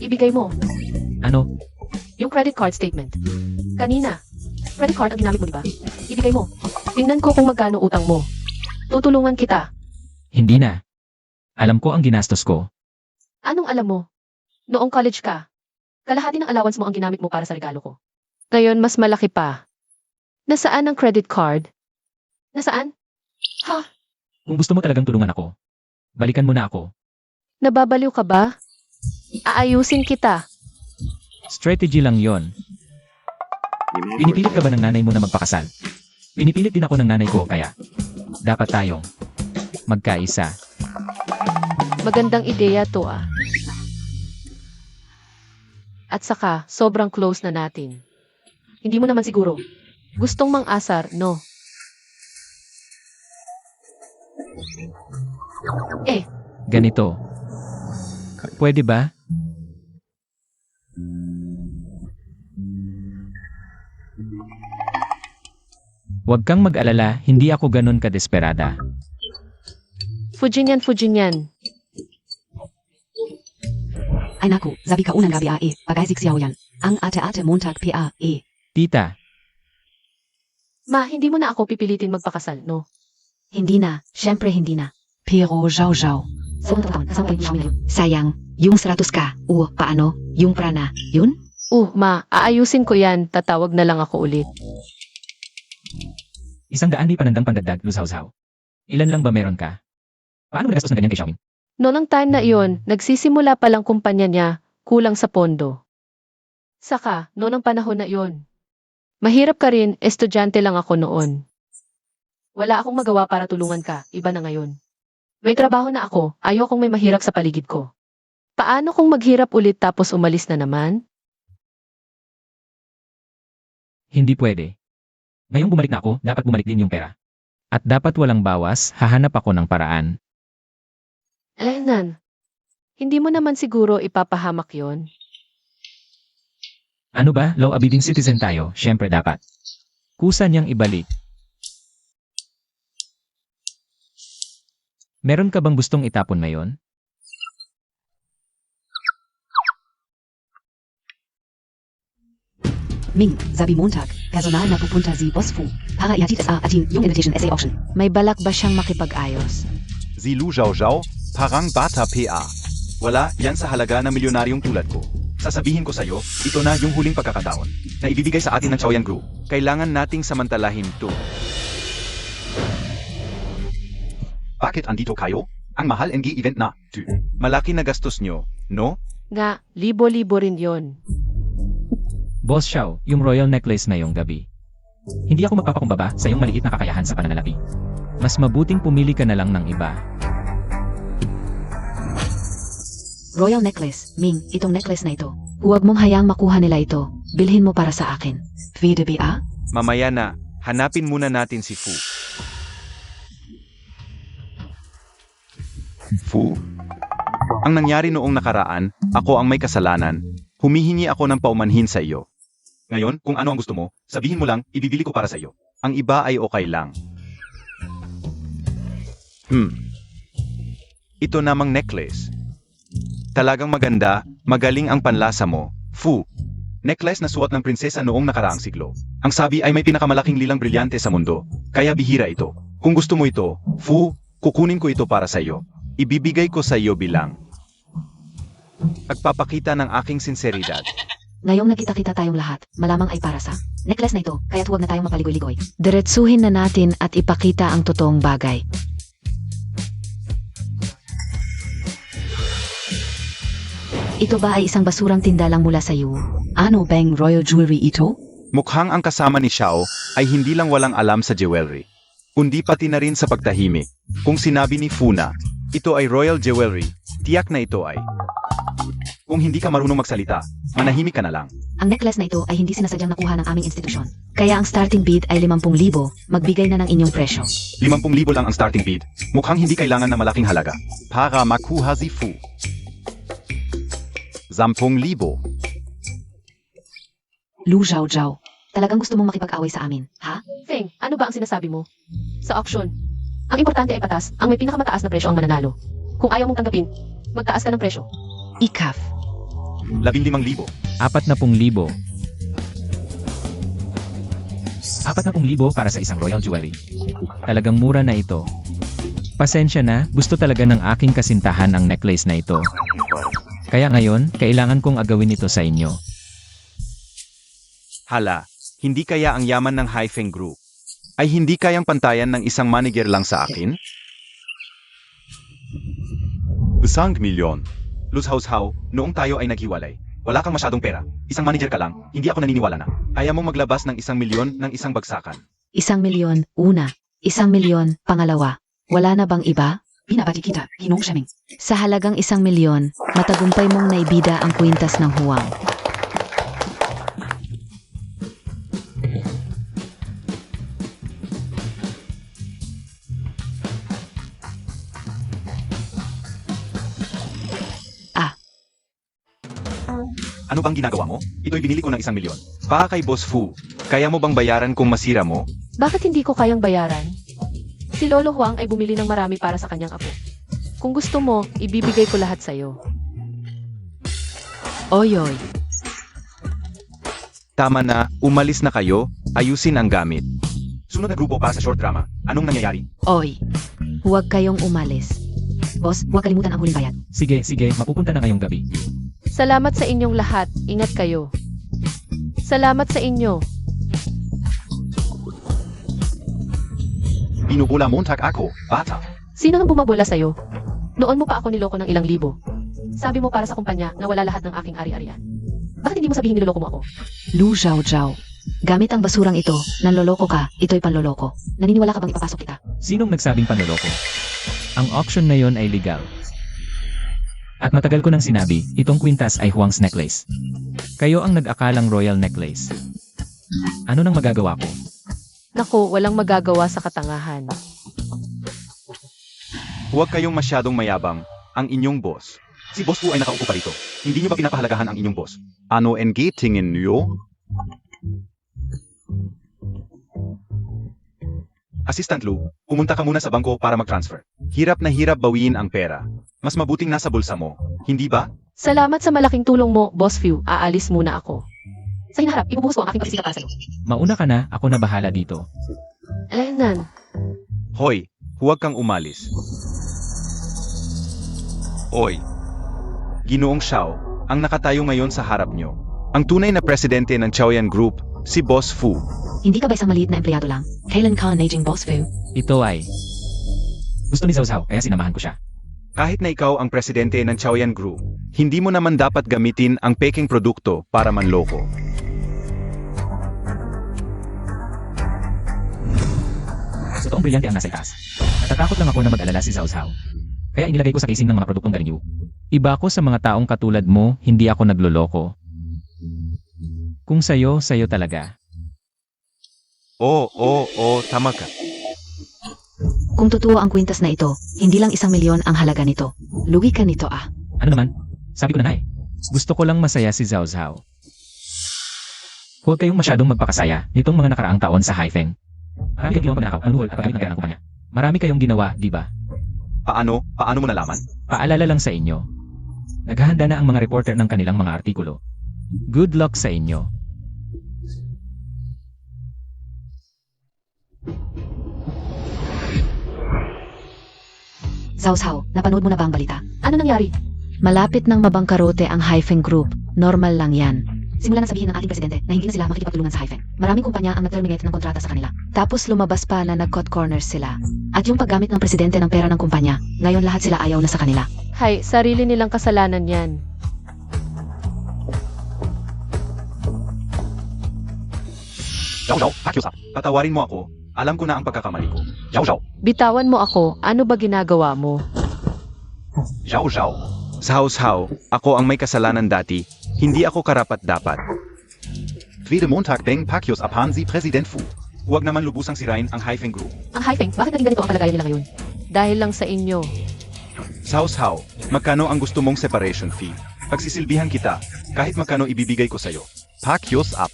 Ibigay mo. Ano? Yung credit card statement. Kanina. Credit card ang ginamit mo, di ba? Ibigay mo. Tingnan ko kung magkano utang mo. Tutulungan kita. Hindi na. Alam ko ang ginastos ko. Anong alam mo? Noong college ka, kalahati ng allowance mo ang ginamit mo para sa regalo ko. Ngayon, mas malaki pa. Nasaan ang credit card? Nasaan? Ha? Kung gusto mo talagang tulungan ako, balikan mo na ako. Nababaliw ka ba? Aayusin kita. Strategy lang yon. Pinipilit ka ba ng nanay mo na magpakasal? Pinipilit din ako ng nanay ko, kaya dapat tayong magkaisa. Magandang ideya to ah. At saka, sobrang close na natin. Hindi mo naman siguro. Gustong mang-asar, no? Ganito. Pwede ba? Huwag kang mag-alala, hindi ako ganon kadesperada. Fujinyan. Ay naku, sabi ka unang gabi pag-isik siya yan. Ang ate-ate Montag PAE. Tita, Ma, hindi mo na ako pipilitin magpakasal, no? Hindi na, syempre hindi na. Pero Zhao. Sayang, yung 100 ka. Paano? Yung prana, yun? Ma, aayusin ko yan. Tatawag na lang ako ulit. 100 di panandang pandagdag, lusaw-saw. Ilan lang ba meron ka? Paano mo nagastos na ganyan kay Xiaoming? Noong time na iyon, nagsisimula pa lang kumpanya niya, kulang sa pondo. Saka, noong panahon na iyon. Mahirap ka rin, estudyante lang ako noon. Wala akong magawa para tulungan ka, iba na ngayon. May trabaho na ako, ayokong may mahirap sa paligid ko. Paano kung maghirap ulit tapos umalis na naman? Hindi pwede. Ngayong bumalik na ako, dapat bumalik din yung pera. At dapat walang bawas, hahanap ako ng paraan. Lenan, hindi mo naman siguro ipapahamak yon. Ano ba, law-abiding citizen tayo, syempre dapat. Kusa niyang ibalik. Meron ka bang gustong itapon ngayon? Ming, sabi Montag, personal na pupunta si Boss Fu. Para ihatid sa ating yung invitation essay auction. May balak ba siyang makipag-ayos? Si Lu Zhao, parang bata PA. Wala, yan sa halaga ng milyonaryong tulad ko. Sasabihin ko sa'yo, ito na yung huling pagkakataon na ibibigay sa atin ng Chaoyan Group. Kailangan nating samantalahin to. Bakit andito kayo? Ang mahal NG event na. Malaki na gastos nyo, no? Nga, libo-libo rin yon. Boss Xiao, yung royal necklace ngayong gabi. Hindi ako magpapakumbaba sa iyong maliit na kakayahan sa pananalapi. Mas mabuting pumili ka na lang ng iba. Royal necklace, Ming, itong necklace na ito. Huwag mong hayaang makuha nila ito. Bilhin mo para sa akin. Vede BA? Mamaya na, hanapin muna natin si Fu. Fu? Ang nangyari noong nakaraan, ako ang may kasalanan. Humihingi ako ng paumanhin sa iyo. Ngayon, kung ano ang gusto mo, sabihin mo lang, ibibili ko para sa iyo. Ang iba ay okay lang. Ito namang necklace. Talagang maganda, magaling ang panlasa mo. Fu. Necklace na suot ng prinsesa noong nakaraang siglo. Ang sabi ay may pinakamalaking lilang brilyante sa mundo. Kaya bihira ito. Kung gusto mo ito, Fu, kukunin ko ito para sa iyo. Ibibigay ko sa iyo bilang pagpapakita ng aking sinseridad. Ngayong nakita-kita tayong lahat, malamang ay para sa necklace na ito, kaya't huwag na tayong mapaligoy-ligoy. Diretsuhin na natin at ipakita ang totoong bagay. Ito ba ay isang basurang tinda lang mula sa iyo? Ano bang royal jewelry ito? Mukhang ang kasama ni Xiao ay hindi lang walang alam sa jewelry, kundi pati na rin sa pagtahimik. Kung sinabi ni Fu na, ito ay royal jewelry, tiyak na ito ay. Kung hindi ka marunong magsalita, manahimik ka na lang. Ang necklace na ito ay hindi sinasadyang nakuha ng aming institusyon. Kaya ang starting bid ay 50,000, magbigay na ng inyong presyo. 50,000 lang ang starting bid. Mukhang hindi kailangan na malaking halaga para makuha si Fu. 10,000. Lu Zhao. Talagang gusto mong makipag-away sa amin, ha? Feng, ano ba ang sinasabi mo? Sa auction, ang importante ay patas, ang may pinakamataas na presyo ang mananalo. Kung ayaw mong tanggapin, magtaas ka ng presyo. Ikaf. 15,000. 40,000. 40,000 para sa isang royal jewelry. Talagang mura na ito. Pasensya na, gusto talaga ng aking kasintahan ang necklace na ito. Kaya ngayon, kailangan kong agawin ito sa inyo. Hala, hindi kaya ang yaman ng Haifeng Group ay hindi kayang pantayan ng isang manager lang sa akin? 1 milyon. Lushao, noong tayo ay naghiwalay, wala kang masyadong pera. Isang manager ka lang, hindi ako naniniwala na. Ayaw mong maglabas ng 1 milyon ng isang bagsakan. 1,000,000, una. 1,000,000, pangalawa. Wala na bang iba? Binabati kita, Ginong Xiaoming. Sa halagang 1,000,000, matagumpay mong naibida ang kwintas ng Huwang. Ano bang ginagawa mo? Ito'y binili ko ng 1 milyon. Para kay Boss Fu, kaya mo bang bayaran kung masira mo? Bakit hindi ko kayang bayaran? Si Lolo Huang ay bumili ng marami para sa kanyang apo. Kung gusto mo, ibibigay ko lahat sa'yo. Oyoy. Tama na, umalis na kayo, ayusin ang gamit. Sunod na grupo para sa short drama. Anong nangyayari? Oy. Huwag kayong umalis. Boss, huwag kalimutan ang huling bayad. Sige, mapupunta na ngayong gabi. Salamat sa inyong lahat. Ingat kayo. Salamat sa inyo. Binubula Montag ako, bata. Sino nang bumabula sa'yo? Noon mo pa ako niloko ng ilang libo. Sabi mo para sa kumpanya na wala lahat ng aking ari-arian. Bakit hindi mo sabihin niloloko mo ako? Lu Zhao Zhao. Gamit ang basurang ito, nanloloko ka, ito'y panloloko. Naniniwala ka bang ipapasok kita? Sinong nagsabing panloloko? Ang auction na yon ay legal. At matagal ko nang sinabi, itong kwintas ay Huang's necklace. Kayo ang nag-akalang royal necklace. Ano nang magagawa ko? Naku, walang magagawa sa katangahan. Huwag kayong masyadong mayabang, ang inyong boss. Si Boss Fu ay nakaupo pa rito. Hindi niyo ba pinapahalagahan ang inyong boss? Ano NG tingin niyo? Assistant Lu, pumunta ka muna sa bangko para mag-transfer. Hirap na hirap bawiin ang pera. Mas mabuting nasa bulsa mo, hindi ba? Salamat sa malaking tulong mo, Boss Few. Aalis muna ako. Sa hinaharap, ibubuhos ko ang aking pagsisika para sa'yo. Mauna ka na, ako na bahala dito. Alayanan. Hoy, huwag kang umalis. Oy. Ginoong Xiao, ang nakatayo ngayon sa harap nyo. Ang tunay na presidente ng Chaoyan Group, si Boss Fu. Hindi ka ba isang maliit na empleyado lang? Kailan ka naging boss, Fu? Ito ay... Gusto ni Zhao Zhao, kaya sinamahan ko siya. Kahit na ikaw ang presidente ng Chaoyan Group, hindi mo naman dapat gamitin ang peking produkto para manloko. So toong brilyante ang nasa itaas. Natatakot lang ako na mag-alala si Zhao Zhao. Kaya inilagay ko sa casing ng mga produktong galing Yu. Iba ko sa mga taong katulad mo, hindi ako nagloloko. Kung sayo talaga. Tama ka. Kung totoo ang kwintas na ito, hindi lang 1 milyon ang halaga nito. Lugi ka nito ah. Ano naman? Sabi ko na nga eh. Gusto ko lang masaya si Zhao Zhao. Huwag kayong masyadong magpakasaya nitong mga nakaraang taon sa Haifeng. Marami kayong ginawang pagnakaw, panuhol at paggamit ng pera ng kumpanya. Marami kayong ginawa, di ba? Paano mo nalaman? Paalala lang sa inyo. Naghahanda na ang mga reporter ng kanilang mga artikulo. Good luck sa inyo. Zhao Zhao, napanood mo na ba ang balita? Ano nangyari? Malapit nang mabangkarote ang Haifeng Group. Normal lang yan. Simula na sabihin ng ating presidente na hindi na sila makikipagtulungan sa Haifeng. Maraming kumpanya ang nag-terminate ng kontrata sa kanila. Tapos lumabas pa na nag-cut corners sila. At yung paggamit ng presidente ng pera ng kumpanya, ngayon lahat sila ayaw na sa kanila. Hay, sarili nilang kasalanan yan. Zhao, pakiusap. Patawarin mo ako. Alam ko na ang pagkakamali ko. Zhao. Bitawan mo ako. Ano ba ginagawa mo? Zhao. Zhao, ako ang may kasalanan dati. Hindi ako karapat-dapat. Tweede Montag Beng Pakios Apan si President Fu. Huwag naman lubusang sirain ang Haifeng Group. Ang Haifeng, bakit naging ganito ang kalagayan nila ngayon? Dahil lang sa inyo. Zhao, magkano ang gusto mong separation fee? Pagsisilbihan kita, kahit magkano ibibigay ko sa'yo. Pakios up.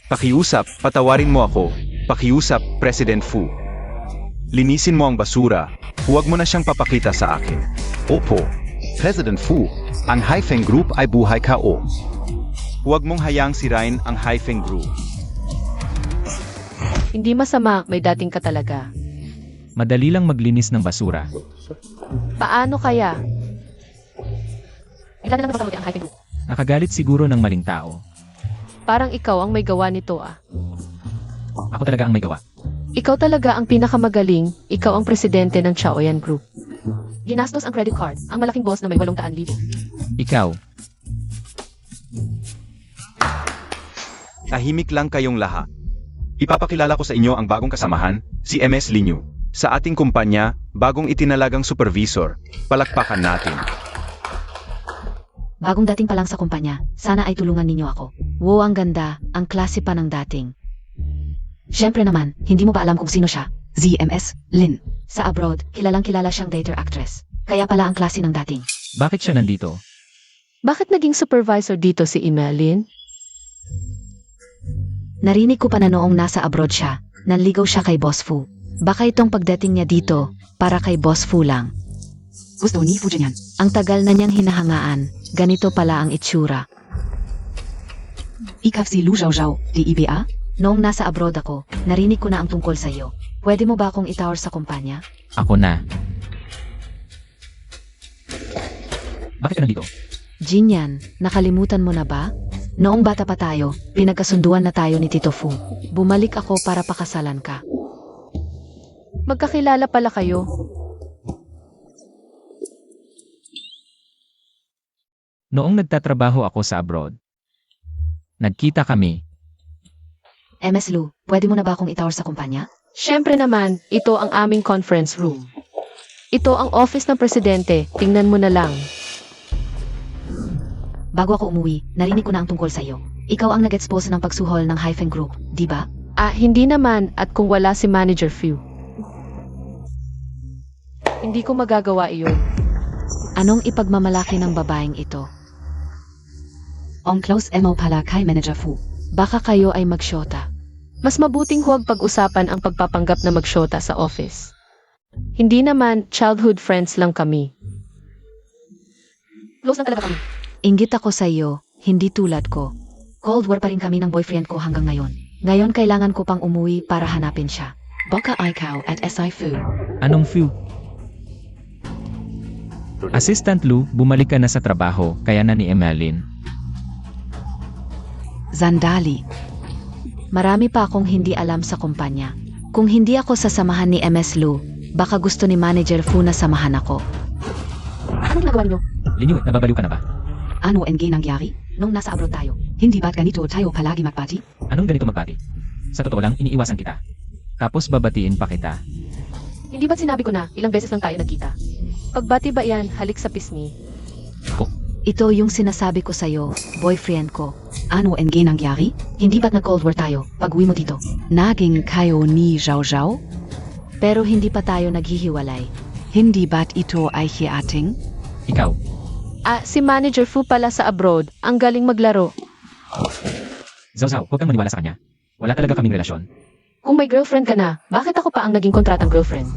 Pakiusap, patawarin mo ako. Pakiusap, President Fu. Linisin mo ang basura. Huwag mo na siyang papakita sa akin. Opo. President Fu, ang Haifeng Group ay buhay kao. Huwag mong hayaang sirain ang Haifeng Group. Hindi masama, may dating ka talaga. Madali lang maglinis ng basura. Paano kaya? Ilan na lang napapanood ang Haifeng Group? Nakagalit siguro ng maling tao. Parang ikaw ang may gawa nito ah. Ako talaga ang may gawa. Ikaw talaga ang pinakamagaling, ikaw ang presidente ng Chaoyan Group. Ginastos ang credit card, ang malaking boss na may 800,000. Ikaw, Tahimik lang kayong lahat. Ipapakilala ko sa inyo ang bagong kasamahan, si MS Linyu. Sa ating kumpanya, bagong itinalagang supervisor. Palakpakan natin. Bagong dating pa lang sa kumpanya, sana ay tulungan ninyo ako. Wow, ang ganda. Ang klase pa ng dating. Siyempre naman, hindi mo ba alam kung sino siya? ZMS, Lin. Sa abroad, kilalang kilala siyang theater actress. Kaya pala ang klase ng dating. bakit siya nandito? Bakit naging supervisor dito si Emeline? Narinig ko pa na noong nasa abroad siya, nanligaw siya kay Boss Fu. Baka itong pagdating niya dito, para kay Boss Fu lang. Gusto ni Fu Jinyan. Ang tagal na niyang hinahangaan, ganito pala ang itsura. Ikaw si Lu Zhaozhao, di IBA? Noong nasa abroad ako, narinig ko na ang tungkol sa iyo. Pwede mo ba akong itawar sa kumpanya? Ako na. Bakit ka nandito? Jinyan, nakalimutan mo na ba? Noong bata pa tayo, pinagkasunduan na tayo ni Tito Fu. Bumalik ako para pakasalan ka. Magkakilala pala kayo. Noong nagtatrabaho ako sa abroad, nagkita kami. MS Lu, pwede mo na ba akong itawar sa kumpanya? Siyempre naman, ito ang aming conference room. Ito ang office ng presidente, tingnan mo na lang. Bago ako umuwi, narinig ko na ang tungkol sa iyo. Ikaw ang nag-expose ng pagsuhol ng Hyphen Group, di ba? Hindi naman at kung wala si Manager Fu. Hindi ko magagawa iyon. Anong ipagmamalaki ng babaeng ito? On close mo pala kay Manager Fu. Baka kayo ay magsyota. Mas mabuting huwag pag-usapan ang pagpapanggap na magsyota sa office. Hindi naman, childhood friends lang kami. Close lang talaga kami. Inggit ako sa iyo, hindi tulad ko. Cold War pa rin kami ng boyfriend ko hanggang ngayon. Ngayon kailangan ko pang umuwi para hanapin siya. Baka ikaw at SI Fu. Anong few? Assistant Lu, bumalik ka na sa trabaho, kaya na ni Emeline. Zandali. Marami pa akong hindi alam sa kumpanya. Kung hindi ako sasamahan ni MS Lu, baka gusto ni Manager Fu na samahan ako. Anong ginagawa niyo? Linyo, nababaliw ka na ba? Ano ang nangyari? Nung nasa abroad tayo, hindi ba't ganito tayo palagi magpati? Anong ganito magpati? Sa totoo lang, iniiwasan kita. Tapos babatiin pa kita. Hindi ba't sinabi ko na, ilang beses lang tayo nagkita? Pagbati ba yan, halik sa pisngi? Ito yung sinasabi ko sa'yo, boyfriend ko. Ano ang nangyari? Hindi ba't nag-Cold War tayo pag uwi mo dito? Naging kayo ni Zhao Zhao? Pero hindi pa tayo naghihiwalay. Hindi ba't ito ay hiating? Ikaw, Si Manager Fu pala sa abroad, ang galing maglaro. Zao, huwag kang maniwala sa kanya. Wala talaga kaming relasyon. Kung may girlfriend ka na, bakit ako pa ang naging kontratang girlfriend?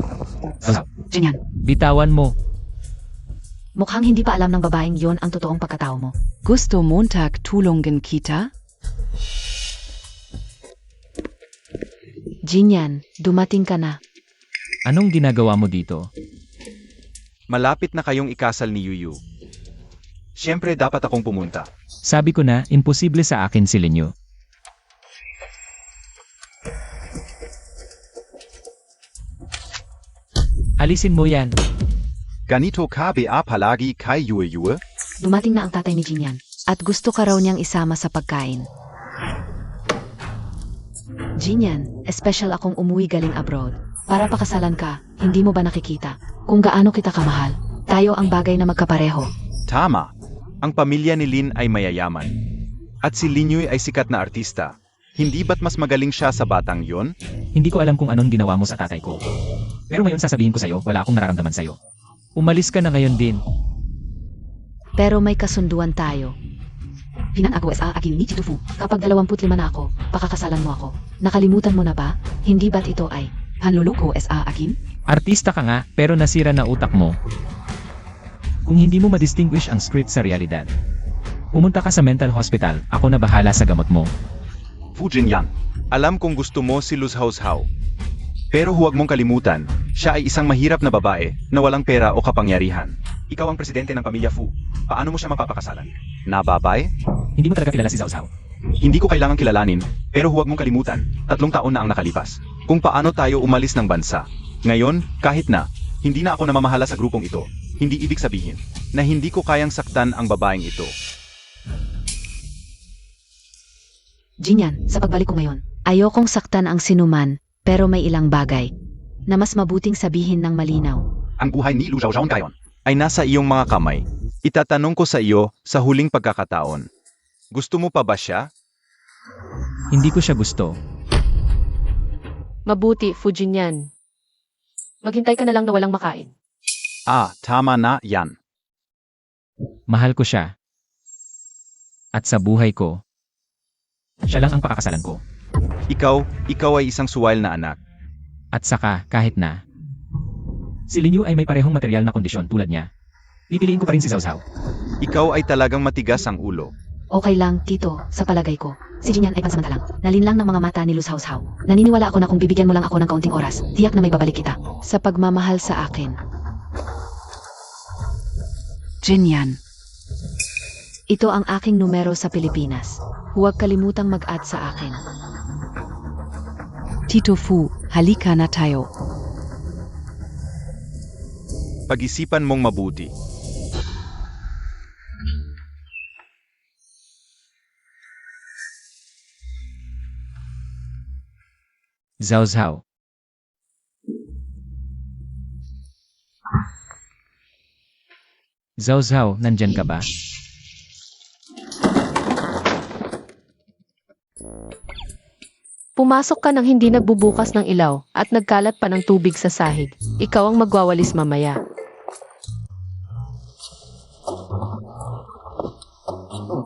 Zao, Jinyan, bitawan mo. mukhang hindi pa alam ng babaeng yon ang totoong pagkatao mo. Gusto Montag tulungan kita? Jinyan, dumating ka na. Anong ginagawa mo dito? Malapit na kayong ikasal ni Yuyu. Siyempre dapat akong pumunta. Sabi ko na, imposible sa akin si Linyo. Alisin mo yan. Ganito ka ba palagi kay Yuyu? Dumating na ang tatay ni Jinyan. At gusto ka raw niyang isama sa pagkain. Jinyan, special akong umuwi galing abroad. Para pakasalan ka, hindi mo ba nakikita kung gaano kita kamahal? Tayo ang bagay na magkapareho. Tama. Ang pamilya ni Lin ay mayayaman. At si Linyoy ay sikat na artista. Hindi ba't mas magaling siya sa batang yon? Hindi ko alam kung anong ginawa mo sa tatay ko. Pero ngayon sasabihin ko sa'yo, wala akong nararamdaman sa'yo. Umalis ka na ngayon din. Pero may kasunduan tayo. Pinang-ako sa akin ni Tito Fu. Kapag 25 na ako, pakakasalan mo ako. Nakalimutan mo na ba? Hindi ba't ito ay panluloko sa akin? Artista ka nga, pero nasira na utak mo. Kung hindi mo ma-distinguish ang script sa realidad, pumunta ka sa mental hospital, ako na bahala sa gamot mo. Fu Jinyan, alam kong gusto mo si Luz Haoshao. Pero huwag mong kalimutan, siya ay isang mahirap na babae na walang pera o kapangyarihan. Ikaw ang presidente ng pamilya Fu. Paano mo siya mapapakasalan? Nababay? Hindi mo talaga kilala si Zao Zao. Hindi ko kailangang kilalanin, pero huwag mong kalimutan, 3 taon na ang nakalipas. Kung paano tayo umalis ng bansa. Ngayon, kahit na, hindi na ako namamahala sa grupong ito. Hindi ibig sabihin na hindi ko kayang saktan ang babaeng ito. Jinyan, sa pagbalik ko ngayon, Ayokong saktan ang sinuman, pero may ilang bagay na mas mabuting sabihin ng malinaw. Ang buhay ni Lu Zhaozhao ngayon ay nasa iyong mga kamay. Itatanong ko sa iyo sa huling pagkakataon. Gusto mo pa ba siya? Hindi ko siya gusto. Mabuti, Fujinyan. Maghintay ka na lang na walang makain. Tama na yan. Mahal ko siya. At sa buhay ko, siya lang ang pakakasalan ko. Ikaw ay isang suwail na anak. At saka, kahit na si Linyu ay may parehong material na kondisyon tulad niya, pipiliin ko pa rin si Zhao Zhao. Ikaw ay talagang matigas ang ulo. Okay lang, Tito, sa palagay ko. Si Jinyan ay pansamantalang. Nalinlang ng mga mata ni Luz Hao Hao. Naniniwala ako na kung bibigyan mo lang ako ng kaunting oras, tiyak na may babalik kita. Sa pagmamahal sa akin. Jinyan. Ito ang aking numero sa Pilipinas. Huwag kalimutang mag-add sa akin. Tito Fu, halika na tayo. Pag-isipan mong mabuti. Zhao Zhao. Zhao Zhao, nandyan ka ba? Pumasok ka nang hindi nagbubukas ng ilaw at nagkalat pa ng tubig sa sahig. Ikaw ang magwawalis mamaya.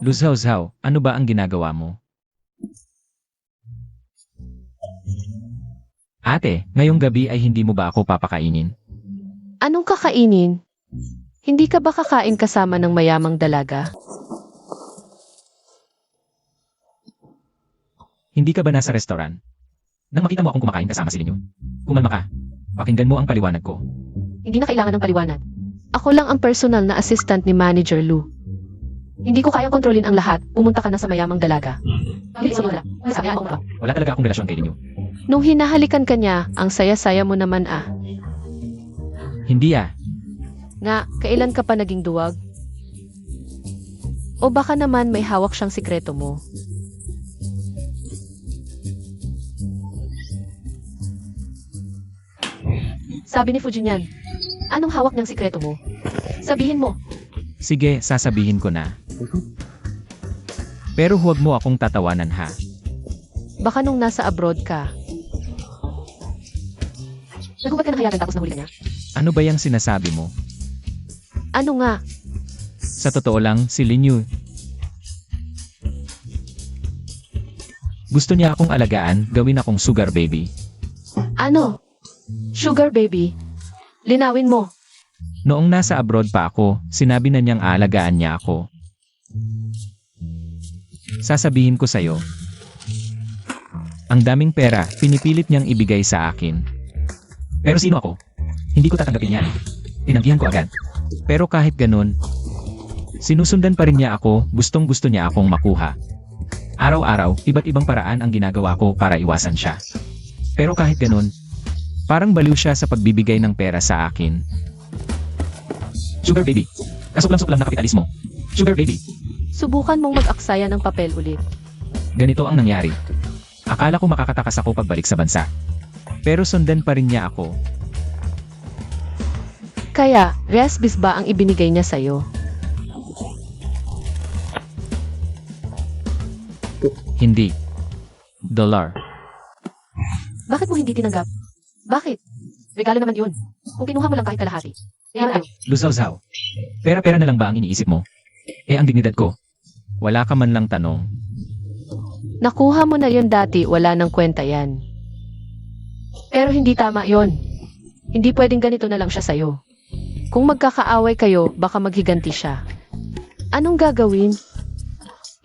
Lu Zhao Zhao, ano ba ang ginagawa mo? Ate, ngayong gabi ay hindi mo ba ako papakainin? Anong kakainin? Hindi ka ba kakain kasama ng mayamang dalaga? Hindi ka ba nasa restaurant? Nang makita mo akong kumakain kasama si Linyu. Kumalma ka. Pakinggan mo ang paliwanag ko. Hindi na kailangan ng paliwanag. Ako lang ang personal na assistant ni Manager Lu. Hindi ko kayang kontrolin ang lahat. Pumunta ka na sa mayamang dalaga. Wala talaga akong relasyon kay Linyu. Nung hinahalikan ka niya, ang saya-saya mo naman ah. Hindi ah. Nga, kailan ka pa naging duwag? O baka naman may hawak siyang sikreto mo? Sabi ni Fujinyan, anong hawak niyang sikreto mo? Sabihin mo. Sige, sasabihin ko na. Pero huwag mo akong tatawanan ha. Baka nung nasa abroad ka. Nagubat ka na kaya tapos nahuli ka niya? Ano ba yung sinasabi mo? Ano nga? Sa totoo lang, si Linyu. Gusto niya akong alagaan, gawin akong sugar baby. Ano? Sugar baby? Linawin mo. Noong nasa abroad pa ako, sinabi na niyang aalagaan niya ako. Sasabihin ko sa'yo. Ang daming pera, pinipilit niyang ibigay sa akin. Pero sino ako? Hindi ko tatanggapin yan. Tinanggihan ko agad. Pero kahit ganun, sinusundan pa rin niya ako, gustong-gusto niya akong makuha. Araw-araw, iba't ibang paraan ang ginagawa ko para iwasan siya. Pero kahit ganun, parang baliw siya sa pagbibigay ng pera sa akin. Sugar baby, kasuklam-suklam na kapitalismo. Sugar baby, Subukan mong mag-aksaya ng papel ulit. ganito ang nangyari. Akala ko makakatakas ako pagbalik sa bansa. Pero sundan pa rin niya ako. Kaya, resbis ba ang ibinigay niya sa'yo? Hindi. Dollar. Bakit mo hindi tinanggap? Bakit? Regalo naman yun. Kung kinuha mo lang kahit kalahati. Kaya ano? Lusaw-saw. Pera-pera na lang ba ang iniisip mo? Eh ang dignidad ko. Wala ka man lang tanong. Nakuha mo na yun dati, wala nang kwenta yan. Pero hindi tama yon. Hindi pwedeng ganito na lang siya sa'yo. Kung magkakaaway kayo, baka maghiganti siya. Anong gagawin?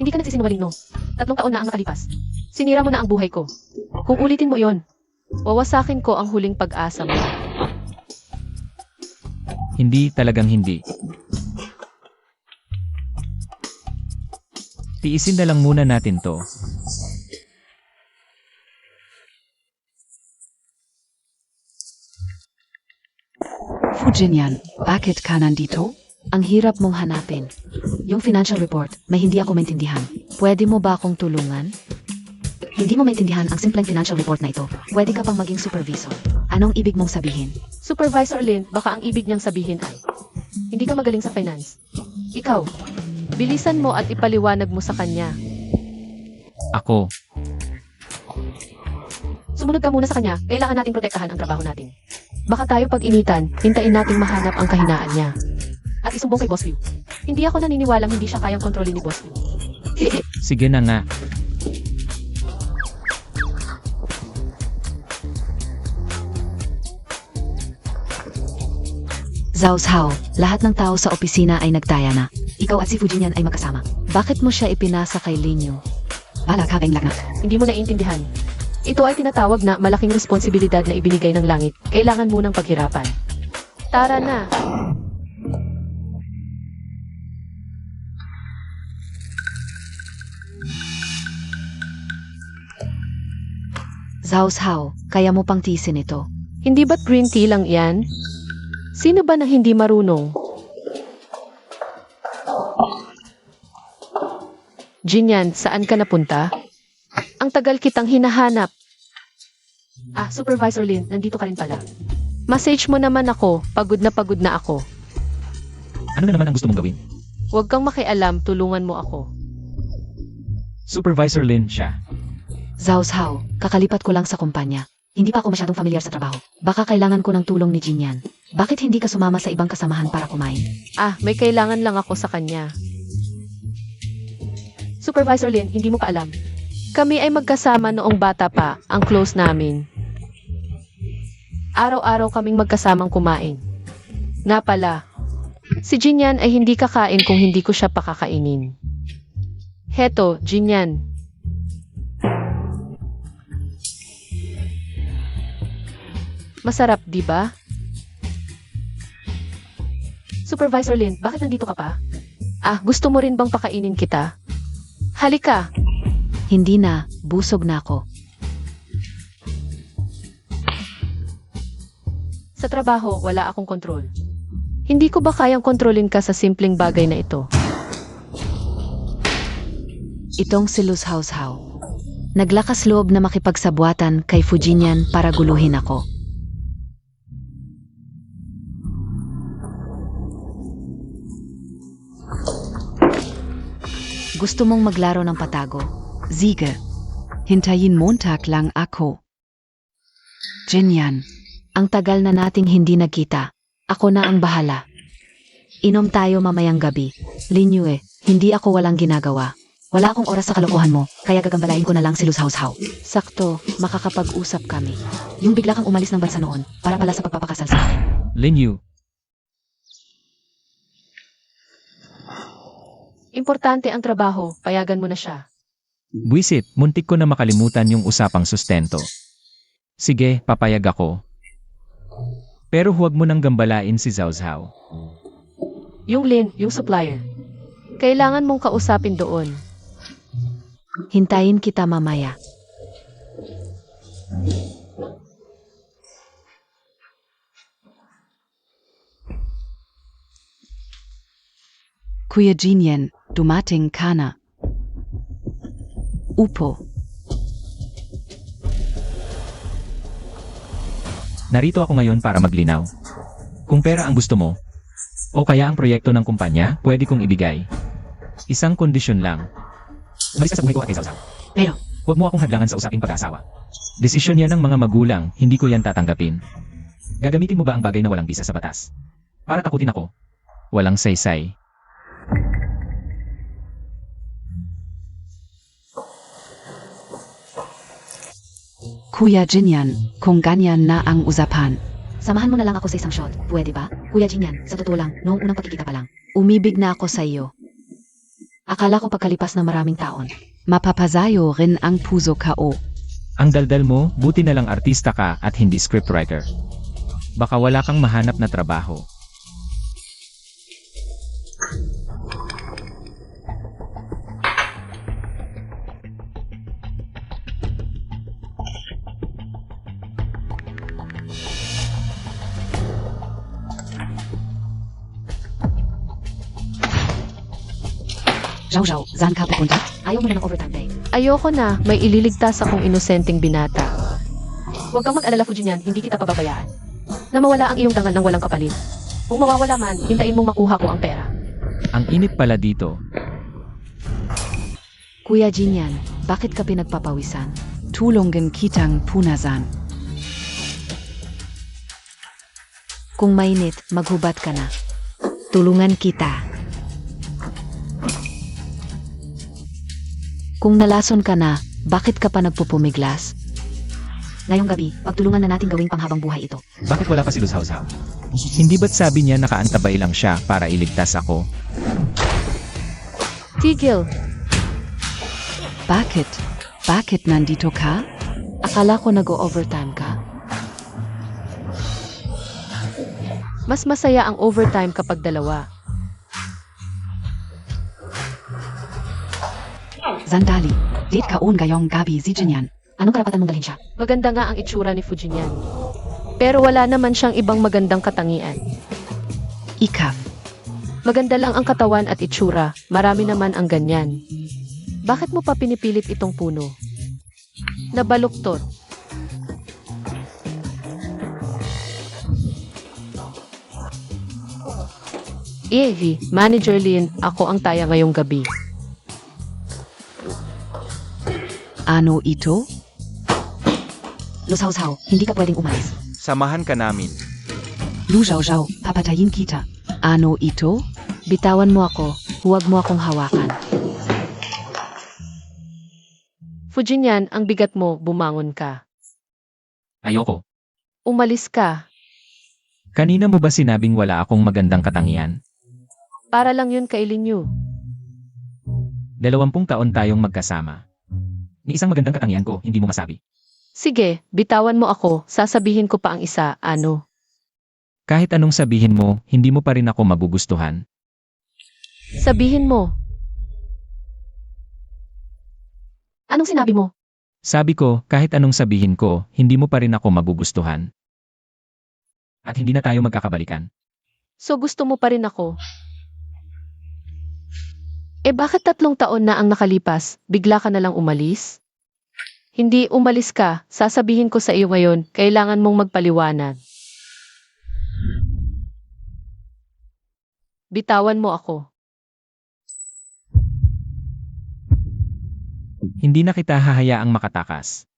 Hindi ka nagsisinungaling, no? 3 taon na ang nakalipas. Sinira mo na ang buhay ko. Kung ulitin mo yon, wawasakin ko ang huling pag-asa mo. Hindi talagang hindi. Tiisin na lang muna natin to. Fujinyan, bakit ka nandito? Ang hirap mong hanapin. Yung financial report, may hindi ako maintindihan. Pwede mo ba akong tulungan? Hindi mo maintindihan ang simpleng financial report na ito. Pwede ka pang maging supervisor. Anong ibig mong sabihin? Supervisor Lin, baka ang ibig niyang sabihin ay, hindi ka magaling sa finance. Ikaw, bilisan mo at ipaliwanag mo sa kanya. Ako. Sumunod ka muna sa kanya, kailangan nating protektahan ang trabaho natin. Baka tayo pag-initan, hintayin nating mahanap ang kahinaan niya. At isumbong kay Boss Liu. Hindi ako naniniwalang hindi siya kayang kontrolin ni Boss Liu. Sige na nga. Zhao Zhao, lahat ng tao sa opisina ay nagtaya na. Ikaw at si Fujinyan ay magkasama. Bakit mo siya ipinasa kay Linyu? Balag habang na. Hindi mo naiintindihan. Ito ay tinatawag na malaking responsibilidad na ibinigay ng langit. Kailangan munang paghirapan. Tara na. Zhao Zhao, kaya mo pang tisin ito. Hindi ba't green tea lang yan? Sino ba na hindi marunong? Jinyan, saan ka napunta? Ang tagal kitang hinahanap. Supervisor Lin, nandito ka rin pala. Message mo naman ako, pagod na ako. Ano na naman ang gusto mong gawin? Huwag kang makialam, tulungan mo ako. Supervisor Lin siya. Zhao Zhao, kakalipat ko lang sa kumpanya. Hindi pa ako masyadong familiar sa trabaho. Baka kailangan ko ng tulong ni Jinyan. Bakit hindi ka sumama sa ibang kasamahan para kumain? May kailangan lang ako sa kanya. Supervisor Lin, hindi mo pa alam. Kami ay magkasama noong bata pa, ang close namin. Araw-araw kaming magkasamang kumain. Nga pala, si Jinyan ay hindi kakain kung hindi ko siya pakakainin. Heto, Jinyan. Masarap, di ba? Supervisor Lin, bakit nandito ka pa? Gusto mo rin bang pakainin kita? Halika! Hindi na, busog na ako. Sa trabaho, wala akong kontrol. Hindi ko ba kayang kontrolin ka sa simpleng bagay na ito? Itong si Luz Zhao Zhao. Naglakas loob na makipagsabuatan kay Fujinyan para guluhin ako. Gusto mong maglaro ng patago? Siege. Hintayin Montag lang ako. Jinyan. Ang tagal na nating hindi nagkita. Ako na ang bahala. Inom tayo mamayang gabi. Linyu hindi ako walang ginagawa. Wala akong oras sa kalokohan mo, kaya gagambalain ko na lang si Luz Zhao Zhao. Sakto, makakapag-usap kami. Yung bigla kang umalis ng bansa noon, para pala sa pagpapakasal sa akin. Linyu. Importante ang trabaho, payagan mo na siya. Buisit, muntik ko na makalimutan yung usapang sustento. Sige, papayag ako. Pero huwag mo nang gambalain si Zhao Zhao. Yung Lin, yung supplier. Kailangan mong kausapin doon. Hintayin kita mamaya. Kuya Jinyan, dumating ka na. Upo. Narito ako ngayon para maglinaw. Kung pera ang gusto mo, o kaya ang proyekto ng kumpanya, pwede kong ibigay. Isang kondisyon lang. Umalis ka sa buhay ko at kay Zhao Zhao. Pero, Huwag mo akong hadlangan sa usaping pag-asawa. Desisyon yan ng mga magulang, hindi ko yan tatanggapin. Gagamitin mo ba ang bagay na walang bisa sa batas? Para takutin ako. Walang saysay. Kuya Jinyan, kung ganyan na ang usapan. samahan mo na lang ako sa isang shot. Pwede ba? Kuya Jinyan, sa totoo lang, noong unang pagkikita pa lang. Umibig na ako sa iyo. Akala ko pagkalipas ng maraming taon. Mapapazayo rin ang puso ko. Ang daldal mo, buti na lang artista ka at hindi scriptwriter. Baka wala kang mahanap na trabaho. Zhao Zhao, saan ka pupunta? Ayaw mo na ng overtime pay. Ayoko na, may ililigtas akong inosenteng binata. Huwag kang mag-alala, Fujinyan, hindi kita pababayaan. Na mawala ang iyong dangal ng walang kapalit. Kung mawawala man, hintayin mong makuha ko ang pera. Ang init pala dito. Kuya Jinyan, bakit ka pinagpapawisan? Tulungan kitang punasan. Kung mainit, maghubad ka na. Tulungan kita. Kung nalason ka na, bakit ka pa nagpupumiglas? Ngayong gabi, pagtulungan na natin gawing panghabang buhay ito. Bakit wala pa si Luz Zhao Zhao? Hindi ba't sabi niya nakaantabay lang siya para iligtas ako? Tigil, Bakit? Bakit nandito ka? akala ko nag-o-overtime ka. Mas masaya ang overtime kapag dalawa. Sandali. Date kaon gayong gabi si Jinyan. Anong karapatan mong dalhin siya? Maganda nga ang itsura ni Fujinyan. Pero wala naman siyang ibang magandang katangian. Ikaf. Maganda lang ang katawan at itsura, marami naman ang ganyan. Bakit mo pa pinipilit itong puno? Nabaluktot. Evi, Manager Lin, ako ang taya ngayong gabi. Ano ito? Lusaw-saw, hindi ka pwedeng umalis. Samahan ka namin. Lu Zhao Zhao, papatayin kita. Ano ito? Bitawan mo ako, huwag mo akong hawakan. Fujinyan, ang bigat mo, bumangon ka. Ayoko. Umalis ka. Kanina mo ba sinabing wala akong magandang katangian? Para lang yun kay Linyu. 20 taon tayong magkasama. Ni isang magandang katangian ko, hindi mo masabi. Sige, bitawan mo ako, sasabihin ko pa ang isa, ano. Kahit anong sabihin mo, hindi mo pa rin ako magugustuhan. Sabihin mo. Anong sinabi mo? Sabi ko, kahit anong sabihin ko, hindi mo pa rin ako magugustuhan. At hindi na tayo magkakabalikan. So gusto mo pa rin ako? Eh bakit 3 taon na ang nakalipas, bigla ka na lang umalis? Hindi umalis ka, sasabihin ko sa iyo ngayon, kailangan mong magpaliwanag. Bitawan mo ako. Hindi na kita hahayaang makatakas.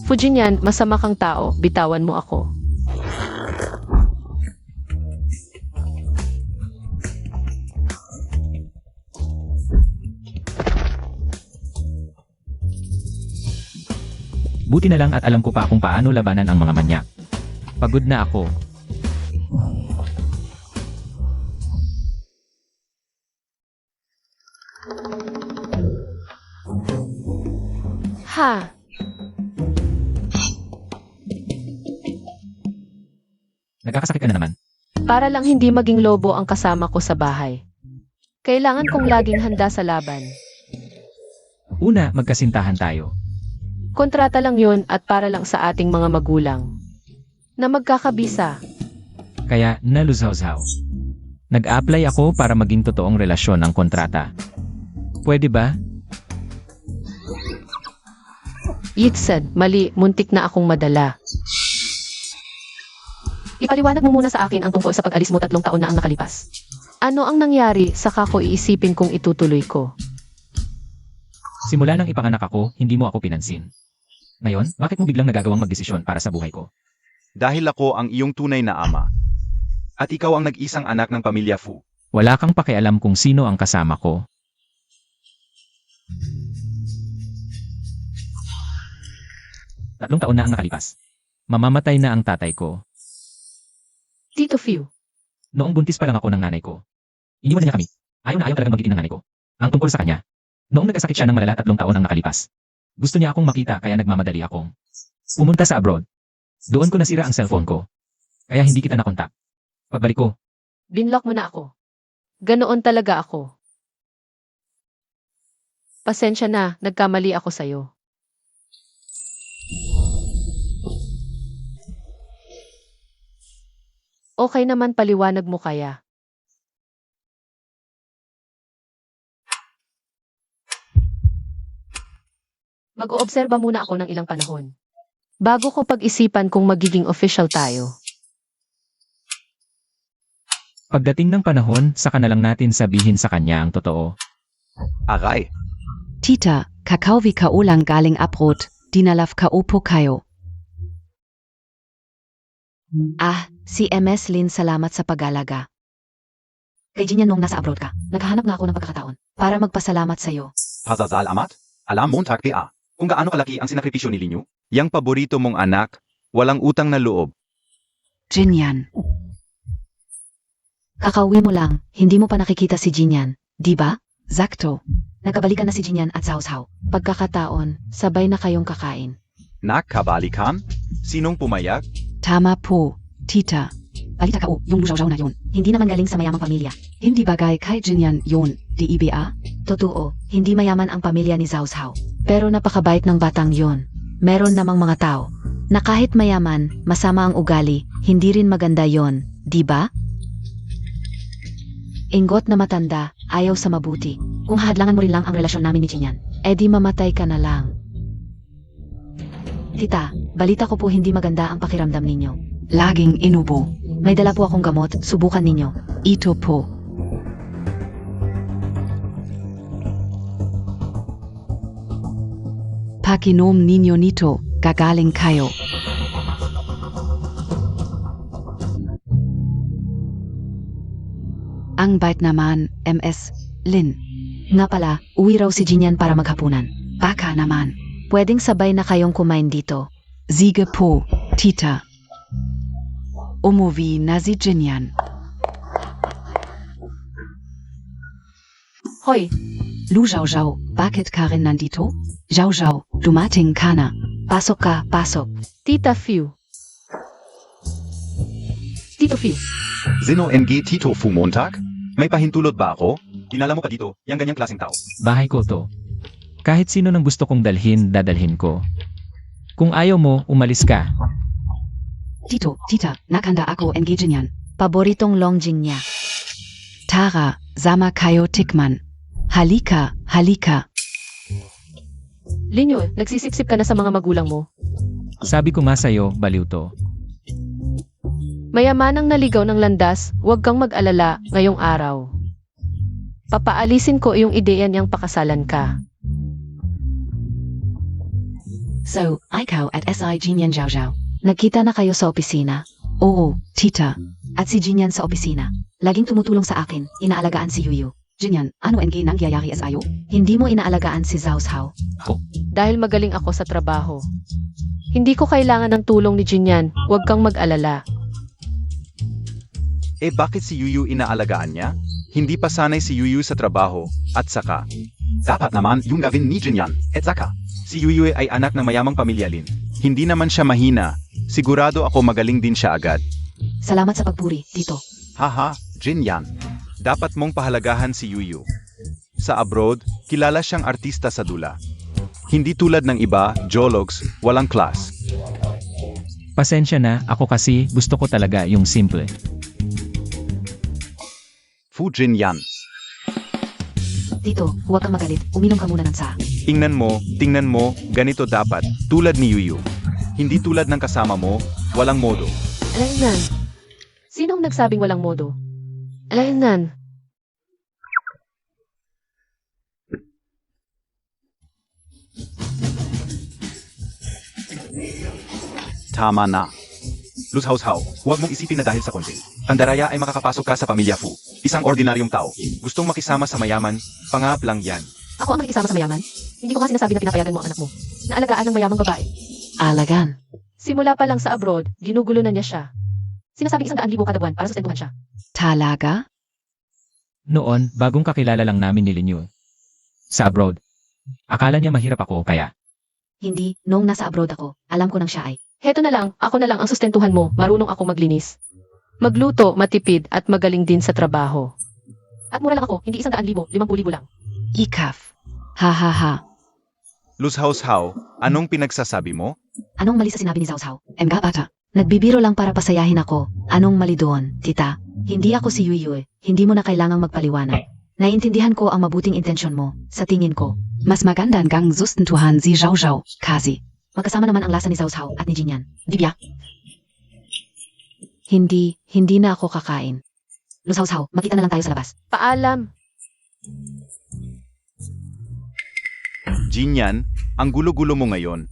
Fujinyan, masama kang tao, bitawan mo ako. Buti na lang at alam ko pa kung paano labanan ang mga manyak. Pagod na ako. Ha! Nagkakasakit ka na naman. Para lang hindi maging lobo ang kasama ko sa bahay. Kailangan kong laging handa sa laban. Una, magkasintahan tayo. Kontrata lang yon at para lang sa ating mga magulang. Na magkakabisa. Kaya, naluzhaw-zhaw. Nag-apply ako para maging totoong relasyon ang kontrata. Pwede ba? Yitsan, mali, muntik na akong madala. Ipaliwanag mo muna sa akin ang tungkol sa pag-alis mo 3 taon na ang nakalipas. Ano ang nangyari, saka ko iisipin kung itutuloy ko. Simula nang ipanganak ako, hindi mo ako pinansin. Ngayon, bakit mo biglang nagagawang magdesisyon para sa buhay ko? Dahil ako ang iyong tunay na ama. At ikaw ang nag-isang anak ng pamilya Fu. Wala kang pakialam kung sino ang kasama ko. Tatlong taon na ang nakalipas. Mamamatay na ang tatay ko. Tito Fiu, Noong buntis pa lang ako ng nanay ko. Iniwan niya kami. Ayaw na ayaw talagang magitin ng nanay ko. Ang tungkol sa kanya. Noong nagkasakit siya ng malala 3 taon ang nakalipas. Gusto niya akong makita kaya nagmamadali akong pumunta sa abroad. Doon ko nasira ang cellphone ko. Kaya hindi kita nakontak. Pagbalik ko, binlock mo na ako. Ganoon talaga ako. Pasensya na, nagkamali ako sa'yo. Okay naman, paliwanag mo kaya. Mag-oobserba muna ako ng ilang panahon. Bago ko pag-isipan kung magiging official tayo. pagdating ng panahon, saka na lang natin sabihin sa kanya ang totoo. Aray. Tita, kakao vi kao lang galing abrot, dinalav kao po kayo. Ah, si MS Lin, salamat sa pag-alaga. Kay Jinyan nung nasa abroad ka. Naghahanap nga ako ng pagkakataon para magpasalamat sa'yo. Pasasal amat? Alam Montag PA. Kung gaano kalaki ang sinakripisyo ni Linyu? Yang paborito mong anak, walang utang na loob. Jinyan. Kakauwi mo lang, hindi mo pa nakikita si Jinyan, di ba? Sakto. Nagkabalikan na si Jinyan at Zhao Zhao. Pagkakataon, sabay na kayong kakain. Nakabalikan? Sinong pumayag? Tama po, tita. Balita ka yung Lu Zhao Zhao na yun. Hindi naman galing sa mayamang pamilya. Hindi bagay kay Jinyan yon, di ba? Totoo, hindi mayaman ang pamilya ni Zhao Zhao. Pero napakabait ng batang yon. Meron namang mga tao na kahit mayaman, masama ang ugali, hindi rin maganda yon, di ba? Ingot na matanda, ayaw sa mabuti. Kung hadlangan mo rin lang ang relasyon namin ni Jinyan. Eh di mamatay ka na lang. Tita, balita ko po hindi maganda ang pakiramdam ninyo. Laging inubo. May dala po akong gamot, subukan ninyo. Ito po. Pakinom ninyo nito, gagaling kayo. Ang bait naman, MS Lin. Nga pala, uwi raw si Jinyan para maghapunan. Baka naman. Pwedeng sabay na kayong kumain dito. Sige po, tita. Umuwi na si Jinyan. Hoy, Lu Zhao Zhao, bakit ka rin nandito? Zhao Zhao, dumating ka na. Pasok ka, pasok. Tita Few. Tito Phil, Zeno NG Tito Fu Montag? May pahintulot ba ako? Dinala mo pa dito, yung ganyang klaseng tao. Bahay ko to. Kahit sino nang gusto kong dalhin, dadalhin ko. Kung ayaw mo, umalis ka. Tito, tita, nakanda ako ng Jinyan. Paboritong longjing niya. Tara, sama kayo tikman. Halika, halika. Linyo, nagsisipsip ka na sa mga magulang mo. Sabi ko nga sa'yo, baliw to. Mayamanang naligaw ng landas, huwag kang mag-alala ngayong araw. Papaalisin ko yung ideya niyang pakasalan ka. so, ikaw at SI Jinyan Zhao Zhao. Nagkita na kayo sa opisina. Oo, tita. At si Jinyan sa opisina. Laging tumutulong sa akin, inaalagaan si Yuyu. Jinyan, ano ang nangyayari sa'yo? Hindi mo inaalagaan si Zhao Zhao. Dahil magaling ako sa trabaho. Hindi ko kailangan ng tulong ni Jinyan, huwag kang mag-alala. Eh bakit si Yuyu inaalagaan niya? Hindi pa sanay si Yuyu sa trabaho, at saka, Dapat naman yung gawin ni Jinyan, et saka. si Yuyu ay anak ng mayamang pamilya Lin. Hindi naman siya mahina. Sigurado ako magaling din siya agad. Salamat sa pagpuri, Tito. Haha, Jinyan. Dapat mong pahalagahan si Yuyu. Sa abroad, kilala siyang artista sa dula. Hindi tulad ng iba, jologs, walang class. Pasensya na, ako kasi gusto ko talaga yung simple. Fu Jinyan. Tito, huwag kang magalit. Uminom ka muna ng tsa. Tingnan mo, ganito dapat, tulad ni Yuyu. Hindi tulad ng kasama mo, walang modo. Alaynan. Sinong nagsabing walang modo? Alaynan. Tama na. Lushaushau, huwag mong isipin na dahil sa konti. Tandaraya ay makakapasok ka sa pamilya Fu. Isang ordinaryong tao. Gustong makisama sa mayaman, pangap lang yan. Ako ang makikisama sa mayaman? Hindi ko nga sinasabi na pinapayagan mo ang anak mo. Naalagaan ng mayamang babae. Alagan. Simula pa lang sa abroad, ginugulo na niya siya. Sinasabing 100,000 kada buwan para sustentuhan siya. Talaga? Noon, bagong kakilala lang namin ni Linyu. Sa abroad. Akala niya mahirap ako, kaya. Hindi, noong nasa abroad ako, alam ko nang siya ay. Heto na lang, ako na lang ang sustentuhan mo, marunong ako maglinis. Magluto, matipid, at magaling din sa trabaho. At mura lang ako, hindi 100,000, 50,000 lang. Ikaf. Ha ha ha. Lushaushau, anong pinagsasabi mo? Anong mali sa sinabi ni Zhao Zhao? Mga bata. Nagbibiro lang para pasayahin ako. Anong mali doon, tita? Hindi ako si Yuyu eh. Hindi mo na kailangang magpaliwanag. Naiintindihan ko ang mabuting intensyon mo, sa tingin ko. Mas magandang gang sustentuhan si Zhao Zhao, kasi. Magkasama naman ang lasa ni Zhao Zhao at ni Jinyan. Di ba? Hindi na ako kakain. Lu Zhao Zhao, makita na lang tayo sa labas. Paalam. Jinyan, ang gulo-gulo mo ngayon.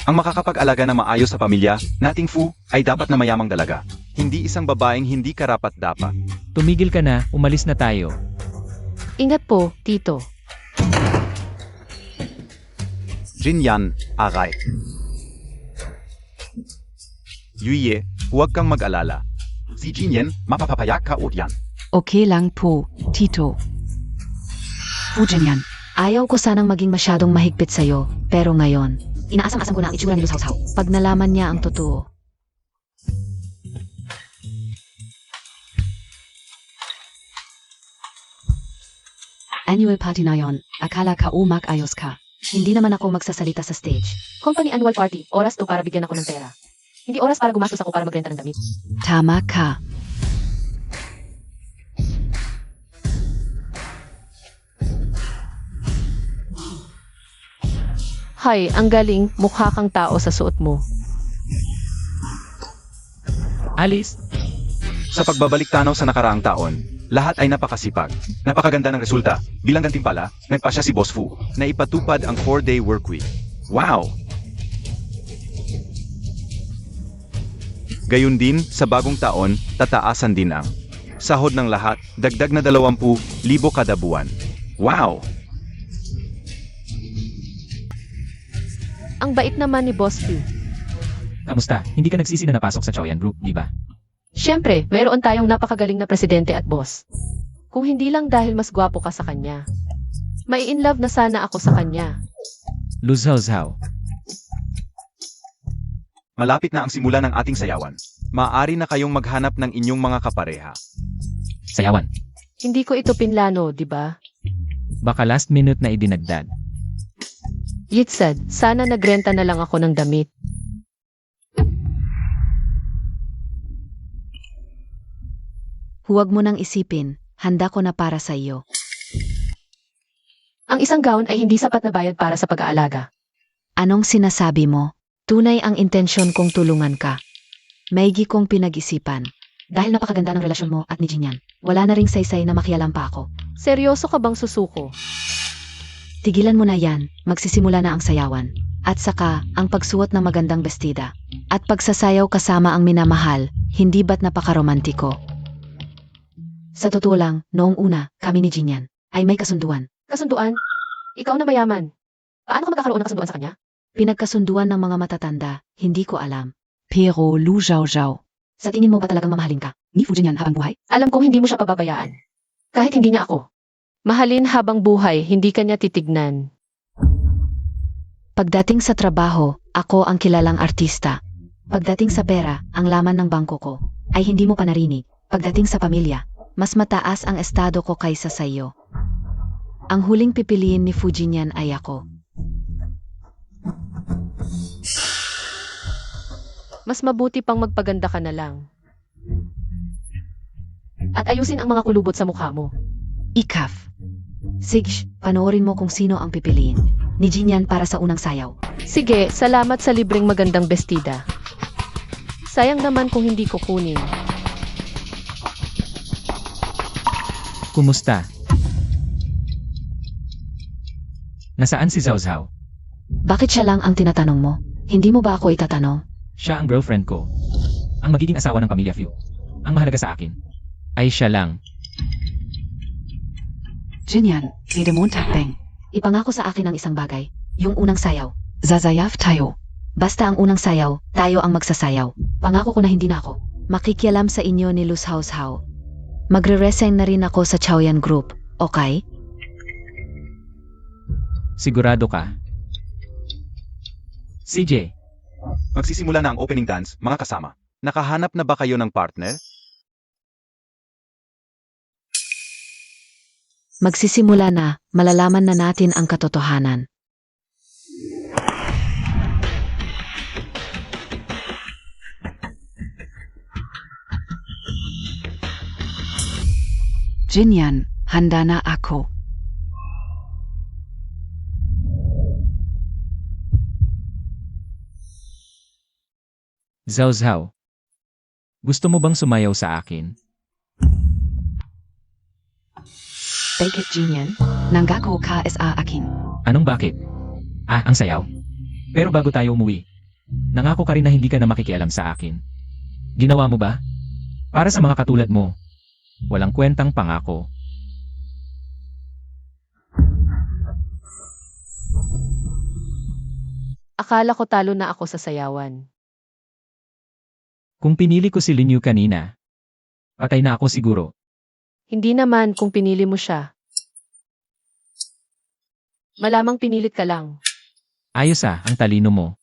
Ang makakapag-alaga ng maayos sa pamilya, nating Fu, ay dapat na mayamang dalaga. Hindi isang babaeng hindi karapat-dapat. Tumigil ka na, umalis na tayo. Ingat po, Tito. Jinyan, aray. Yuye, huwag kang mag-alala. Si Jinyan, mapapapayak ka o yan. Okay lang po, Tito. Fu Jinyan, Ayaw ko sanang maging masyadong mahigpit sa'yo, pero ngayon, inaasam-asam ko na ang itsura ni Lushaw-Shaw. Pag nalaman niya ang totoo, annual party na yon. Akala ka mag-ayos ka. hindi naman ako magsasalita sa stage. Company annual party, oras to para bigyan ako ng pera. Hindi oras para gumastos ako para magrenta ng damit. Tama ka. Hay, ang galing, mukha kang tao sa suot mo. Alice, Sa pagbabalik tanaw sa nakaraang taon, lahat ay napakasipag. Napakaganda ng resulta. Bilang gantimpala, nagpasya si Boss Fu. Na ipatupad ang 4-day workweek. Wow! Gayun din, sa bagong taon, tataasan din ang sahod ng lahat, dagdag na 20,000 kada buwan. Wow! Ang bait naman ni Boss Fu. kamusta? Hindi ka nagsisi na napasok sa Choyan Group, di ba? Siyempre, meron tayong napakagaling na presidente at boss. Kung hindi lang dahil mas gwapo ka sa kanya. Mai in love na sana ako sa kanya. Luzhaw-zhaw. Malapit na ang simula ng ating sayawan. Maaari na kayong maghanap ng inyong mga kapareha. Sayawan. Hindi ko ito pinlano, di ba? Baka last minute na idinagdag. Yitsad, sana nagrenta na lang ako ng damit. huwag mo nang isipin, handa ko na para sa iyo. Ang isang gown ay hindi sapat na bayad para sa pag-aalaga. Anong sinasabi mo? Tunay ang intensyon kong tulungan ka. Maigi kong pinag-isipan. Dahil napakaganda ng relasyon mo at ni Jinyan, wala na ring saysay na makialam pa ako. Seryoso ka bang susuko? Tigilan mo na yan, magsisimula na ang sayawan. At saka, ang pagsuot ng magandang bestida. At pagsasayaw kasama ang minamahal, hindi ba't napakaromantiko? Sa totoo lang, noong una, kami ni Jinyan, ay may kasunduan. Kasunduan? Ikaw na mayaman. Paano ka magkakaroon ng kasunduan sa kanya? Pinagkasunduan ng mga matatanda, hindi ko alam. Pero Lu Zhao Zhao. Sa tingin mo ba talagang mamahalin ka? Ni Fu Jinyan habang buhay? Alam kong hindi mo siya pababayaan. Kahit hindi niya ako. Mahalin habang buhay, hindi ka niya titignan. Pagdating sa trabaho, ako ang kilalang artista. Pagdating sa pera, ang laman ng bangko ko, ay hindi mo pa narinig. Pagdating sa pamilya, mas mataas ang estado ko kaysa sa iyo. Ang huling pipiliin ni Fu Jinyan ay ako. Mas mabuti pang magpaganda ka na lang. At ayusin ang mga kulubot sa mukha mo. Ikaf. Sige, panoorin mo kung sino ang pipiliin. Ni Jinyan para sa unang sayaw. Sige, salamat sa libreng magandang bestida. Sayang naman kung hindi ko kunin. Kumusta? Nasaan si Zhao Zhao? Bakit siya lang ang tinatanong mo? Hindi mo ba ako itatanong? Siya ang girlfriend ko. Ang magiging asawa ng pamilya Fu. Ang mahalaga sa akin ay siya lang. Jinyan, jede Montag bang. Ipangako sa akin ang isang bagay. Yung unang sayaw. Zazayav tayo. Basta ang unang sayaw, tayo ang magsasayaw. Pangako ko na hindi na ako. Makikialam sa inyo ni Lushaw-Shaw. Magre-resign na rin ako sa Choyan Group, okay? Sigurado ka? CJ, Magsisimula na ang opening dance, mga kasama. Nakahanap na ba kayo ng partner? Magsisimula na, malalaman na natin ang katotohanan. Jinyan, handa na ako. Zhao Zhao. Gusto mo bang sumayaw sa akin? Bakit Jinyan? Nanggako ka sa akin. Anong bakit? Ang sayaw. Pero bago tayo umuwi, nangako ka rin na hindi ka na makikialam sa akin. Ginawa mo ba? Para sa mga katulad mo, walang kwentang pangako. Akala ko talo na ako sa sayawan. Kung pinili ko si Linyu kanina, patay na ako siguro. Hindi naman kung pinili mo siya. Malamang pinilit ka lang. Ayos ang talino mo.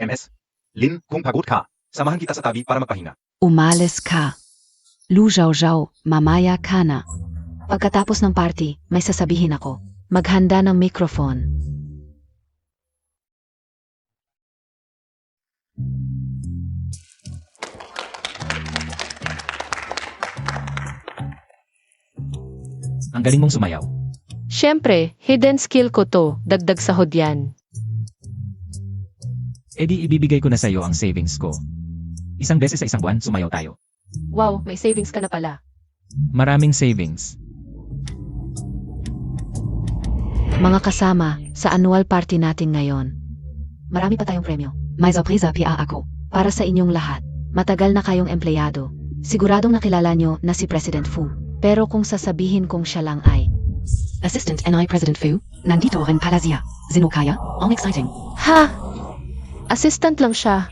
MS. Lin, kung pagod ka, samahan kita sa tabi para magpahinga. Umalis ka. Lu Zhao Zhao, mamaya ka na. Pagkatapos ng party, may sasabihin ako. Maghanda ng microphone. Ang galing mong sumayaw. Siyempre, hidden skill ko to, dagdag sahod yan. E di ibibigay ko na sa'yo ang savings ko. Isang beses sa isang buwan, sumayaw tayo. Wow, may savings ka na pala. Maraming savings. Mga kasama, sa annual party natin ngayon. Marami pa tayong premyo. May surprise pa ako. Para sa inyong lahat. Matagal na kayong empleyado. Siguradong nakilala nyo na si President Fu. Pero kung sasabihin kong siya lang ay, Assistant NI President Fu, nandito rin pala siya. Zinukaya, ang exciting. Ha! Assistant lang siya.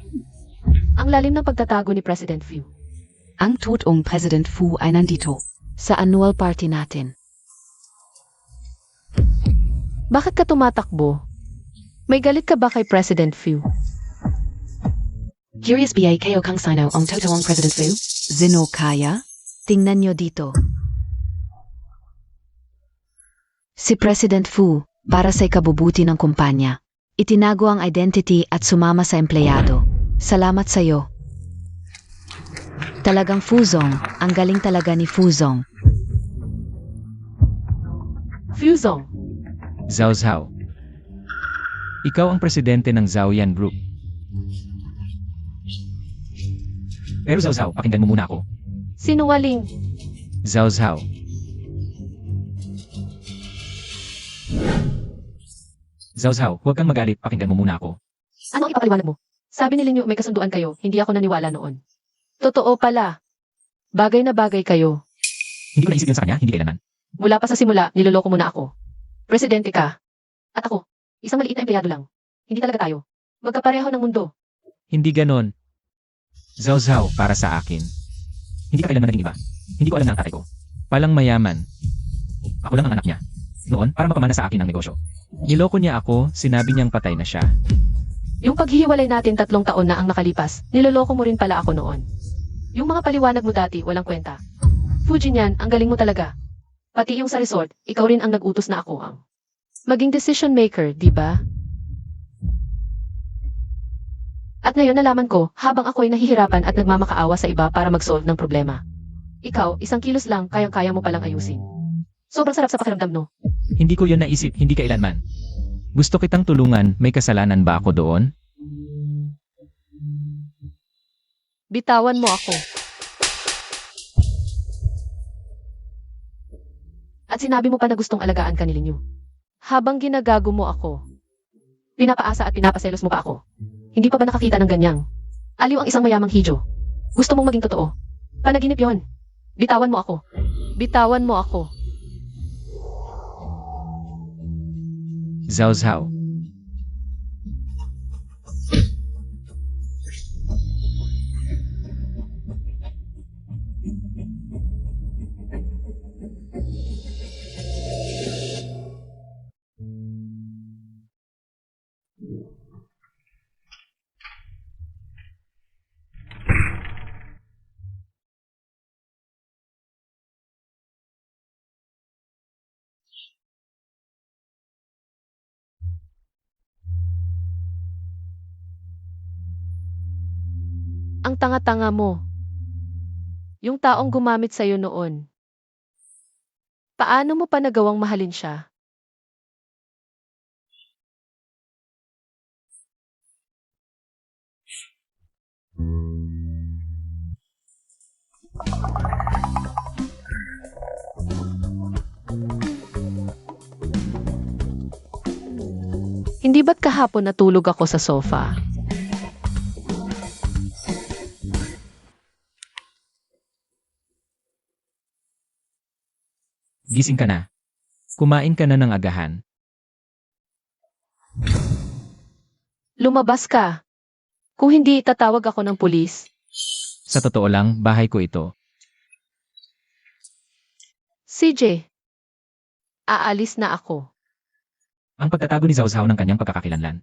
Ang lalim ng pagtatago ni President Fu. Ang totoong President Fu ay nandito. sa annual party natin. Bakit ka tumatakbo? May galit ka ba kay President Fu? Curious ba kayo kung sino ang totoong President Fu? Zinukaya? Tingnan nyo dito. Si President Fu, para sa ikabubuti ng kumpanya, itinago ang identity at sumama sa empleyado. Salamat sa'yo. Talagang Fuzong, ang galing talaga ni Fuzong. Fuzong, Zhao Zhao. Ikaw ang presidente ng Zhaoyan Group. Pero Zhao Zhao, pakinggan mo muna ako. sinungaling. Zhao Zhao. Zhao Zhao, huwag kang magalit, pakinggan mo muna ako. Ano ang ipapaliwanag mo? Sabi ni Linyo may kasunduan kayo, hindi ako naniwala noon. Totoo pala. Bagay na bagay kayo. Hindi ko naisip yun sa kanya, hindi kailanman. Mula pa sa simula, niloloko mo na ako. Presidente ka. At ako, isang maliit na empleyado lang. Hindi talaga tayo. Magkapareho ng mundo. Hindi ganon. Zhao Zhao, para sa akin. Hindi ka kailanman naging iba. Hindi ko alam na ang tatay ko. Palang mayaman. Ako lang ang anak niya. Noon, para mapamana sa akin ang negosyo. Niloko niya ako, sinabi niyang patay na siya. Yung paghihiwalay natin 3 taon na ang nakalipas, niloloko mo rin pala ako noon. Yung mga paliwanag mo dati, walang kwenta. Fujin yan, ang galing mo talaga. Pati yung sa resort, ikaw rin ang nag-utos na ako ang maging decision maker, di ba? At ngayon nalaman ko, habang ako'y nahihirapan at nagmamakaawa sa iba para mag-solve ng problema. Ikaw, 1 kilos lang, kayang-kaya mo palang ayusin. Sobrang sarap sa pakiramdam, no? Hindi ko yun naisip, hindi kailanman. Gusto kitang tulungan, may kasalanan ba ako doon? Bitawan mo ako. At sinabi mo pa na gustong alagaan ka ni Linyo. Habang ginagago mo ako, pinapaasa at pinapaselos mo pa ako. Hindi pa ba nakakita ng ganyang? Aliw ang isang mayamang hijo. Gusto mong maging totoo. Panaginip yon. Bitawan mo ako. Bitawan mo ako. Zhao Zhao. Ang tanga-tanga mo. Yung taong gumamit sa'yo noon. Paano mo pa nagawang mahalin siya? Hindi ba't kahapon natulog ako sa sofa? Gising ka na. Kumain ka na ng agahan. Lumabas ka. Kung hindi, tatawag ako ng pulis. Sa totoo lang, bahay ko ito. CJ, aalis na ako. Ang pagtatago ni Zhao ng kanyang pagkakakilanlan.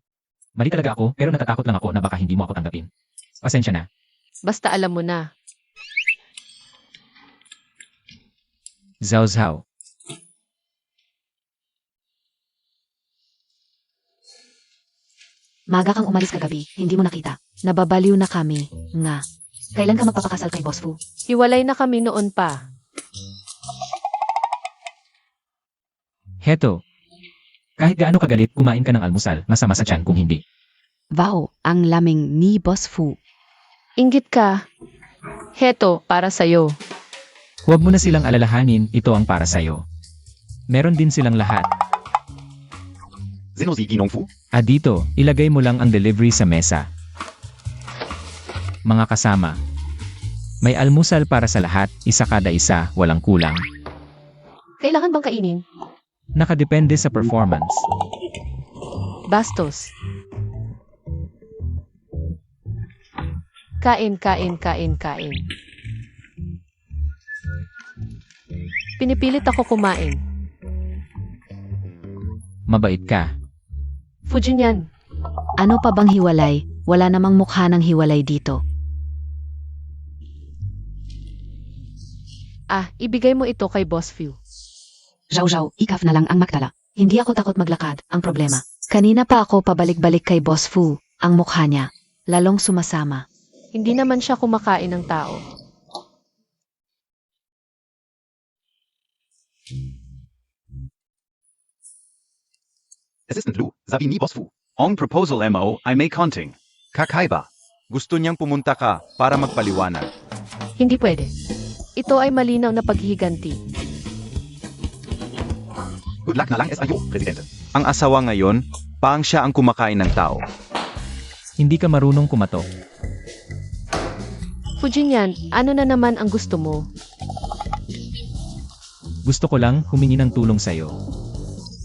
Mali talaga ako, pero natatakot lang ako na baka hindi mo ako tanggapin. Pasensya na. Basta alam mo na. Zhao. Maga kang umalis kagabi, hindi mo nakita. Nababaliw na kami, nga. Kailan ka magpapakasal kay Boss Fu? Hiwalay na kami noon pa. Heto. Kahit gaano kagalit, kumain ka ng almusal, masama sa tiyan kung hindi. Wow, ang laming ni Boss Fu. Inggit ka. Heto, para sa'yo. Huwag mo na silang alalahanin, ito ang para sa'yo. Meron din silang lahat. Zeno Ziggy Nong Fu? Dito, ilagay mo lang ang delivery sa mesa. Mga kasama. May almusal para sa lahat, isa kada isa, walang kulang. Kailangan bang kainin? Nakadepende sa performance. Bastos. Kain. Pinipilit ako kumain. Mabait ka. Fujin yan. Ano pa bang hiwalay? Wala namang mukha ng hiwalay dito. Ibigay mo ito kay Boss Fu. Zhao, ikaf na lang ang magtala. Hindi ako takot maglakad, ang problema. Kanina pa ako pabalik-balik kay Boss Fu, ang mukha niya. Lalong sumasama. Hindi naman siya kumakain ng tao. Assistant Lu, sabi ni Boss Fu. Ang proposal mo ay may counting. Kakaiba. Gusto niyang pumunta ka para magpaliwanag. Hindi pwede. Ito ay malinaw na paghihiganti. Good luck na lang SIO, Presidente. Ang asawa ngayon, paang siya ang kumakain ng tao. Hindi ka marunong kumatok. Fujin yan, ano na naman ang gusto mo? Gusto ko lang humingi ng tulong sa'yo.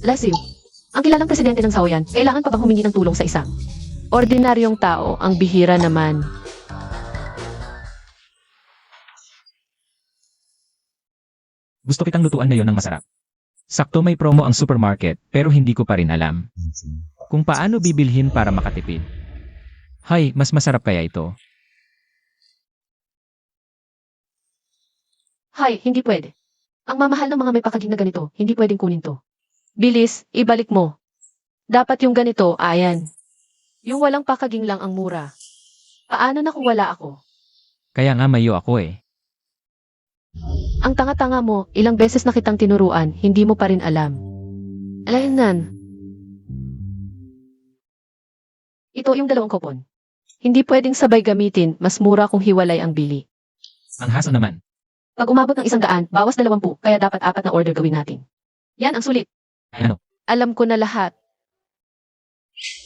Lasiw. Ang kilalang presidente ng Saoyan, kailangan pa bang humingi ng tulong sa isang ordinaryong tao? Ang bihira naman. Gusto kitang lutuan ngayon ng masarap. Sakto may promo ang supermarket, pero hindi ko pa rin alam kung paano bibilhin para makatipid. Hay, mas masarap kaya ito? Hay, hindi pwede. Ang mamahal ng mga may pakaging na ganito, hindi pwedeng kunin to. Bilis, ibalik mo. Dapat yung ganito, ayan. Yung walang pakaging lang ang mura. Paano na kung wala ako? Kaya nga mayo ako eh. Ang tanga-tanga mo, ilang beses na kitang tinuruan, hindi mo pa rin alam. Alaynan. Ito yung 2 kupon. Hindi pwedeng sabay gamitin, mas mura kung hiwalay ang bili. Ang hassle naman. Pag umabot ng 100, bawas 20, kaya dapat 4 na order gawin natin. Yan ang sulit. Ano? Alam ko na lahat.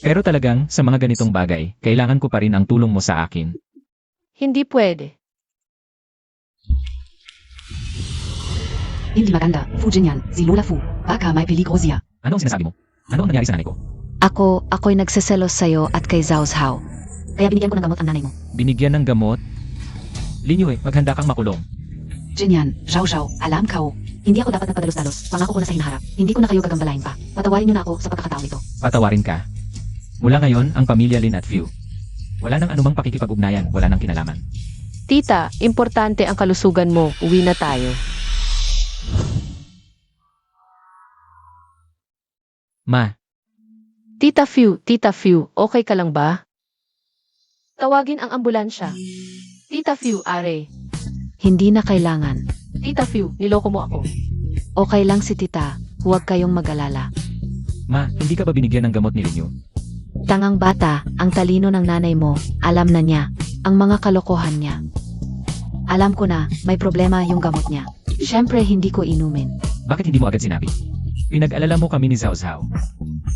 Pero talagang, sa mga ganitong bagay, kailangan ko pa rin ang tulong mo sa akin. Hindi pwede. Hindi maganda, Fujin yan, si Lola Fu. Baka may peligro siya. Ano ang sinasabi mo? Ano ang nangyari sa nanay ko? Ako'y nagseselos sa'yo at kay Zhao Zhao. Kaya binigyan ko ng gamot ang nanay mo. Binigyan ng gamot? Linyo maghanda kang makulong. Jinyan, Zhao, alam ka hindi ako dapat nagpadalos-dalos. Pangako ko na sa hinaharap. Hindi ko na kayo gagambalain pa. Patawarin niyo na ako sa pagkakataong ito. Patawarin ka. Mula ngayon, ang pamilya Lin at Few. Wala nang anumang pakikipag-ugnayan, wala nang kinalaman. Tita, importante ang kalusugan mo. Uwi na tayo. Ma, Tita Few, okay ka lang ba? Tawagin ang ambulansya. Tita Few, are. Hindi na kailangan. Tita Few, niloko mo ako. Okay lang si tita, huwag kayong mag-alala. Ma, hindi ka ba binigyan ng gamot ni Linyo? Tangang bata, ang talino ng nanay mo, alam na niya. ang mga kalokohan niya. Alam ko na, may problema yung gamot niya. Siyempre hindi ko inumin. Bakit hindi mo agad sinabi? Pinag-alala mo kami ni Zhao Zhao.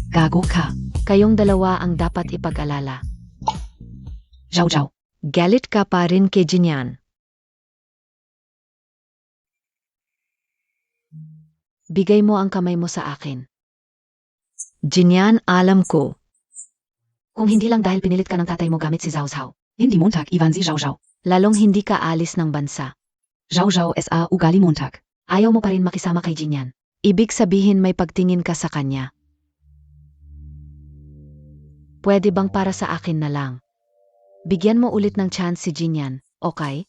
Gago ka. Kayong dalawa ang dapat ipag-alala. Zhao Zhao. Galit ka pa rin kay Jinyan. Bigay mo ang kamay mo sa akin. Jinyan, alam ko. Kung hindi lang dahil pinilit ka ng tatay mo gamit si Zhao Zhao. Hindi Montag, Ivan si Zhao Zhao. Lalong hindi ka alis ng bansa. Zhao Zhao S.A. Ugali Montag. Ayaw mo pa rin makisama kay Jinyan. Ibig sabihin may pagtingin ka sa kanya. Pwede bang para sa akin na lang? Bigyan mo ulit ng chance si Jinyan, okay?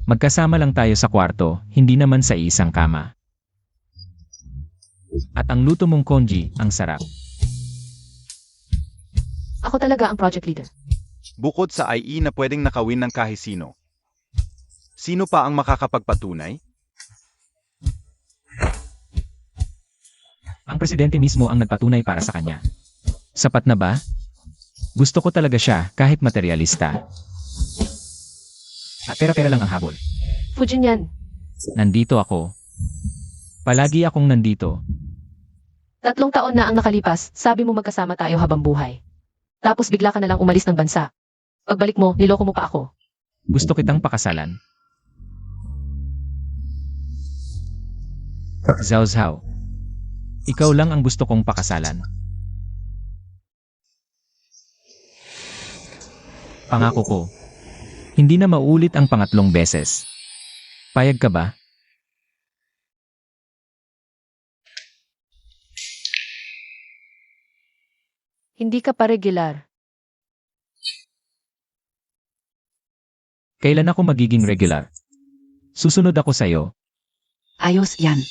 Magkasama lang tayo sa kwarto, hindi naman sa isang kama. At ang luto mong congee, ang sarap. Ako talaga ang project leader. Bukod sa IE na pwedeng nakawin ng kahit sino. Sino pa ang makakapagpatunay? Ang presidente mismo ang nagpatunay para sa kanya. Sapat na ba? Gusto ko talaga siya kahit materialista. At pera-pera lang ang habol. Fujinyan, Nandito ako. Palagi akong nandito. 3 taon na ang nakalipas, sabi mo magkasama tayo habang buhay. Tapos bigla ka na lang umalis ng bansa. Pagbalik mo, niloko mo pa ako. Gusto kitang pakasalan. Zhao Zhao. Ikaw lang ang gusto kong pakasalan. Pangako ko. Hindi na maulit ang pangatlong beses. Payag ka ba? Hindi ka pa regular. Kailan ako magiging regular? Susunod ako sa'yo. Ayos yan.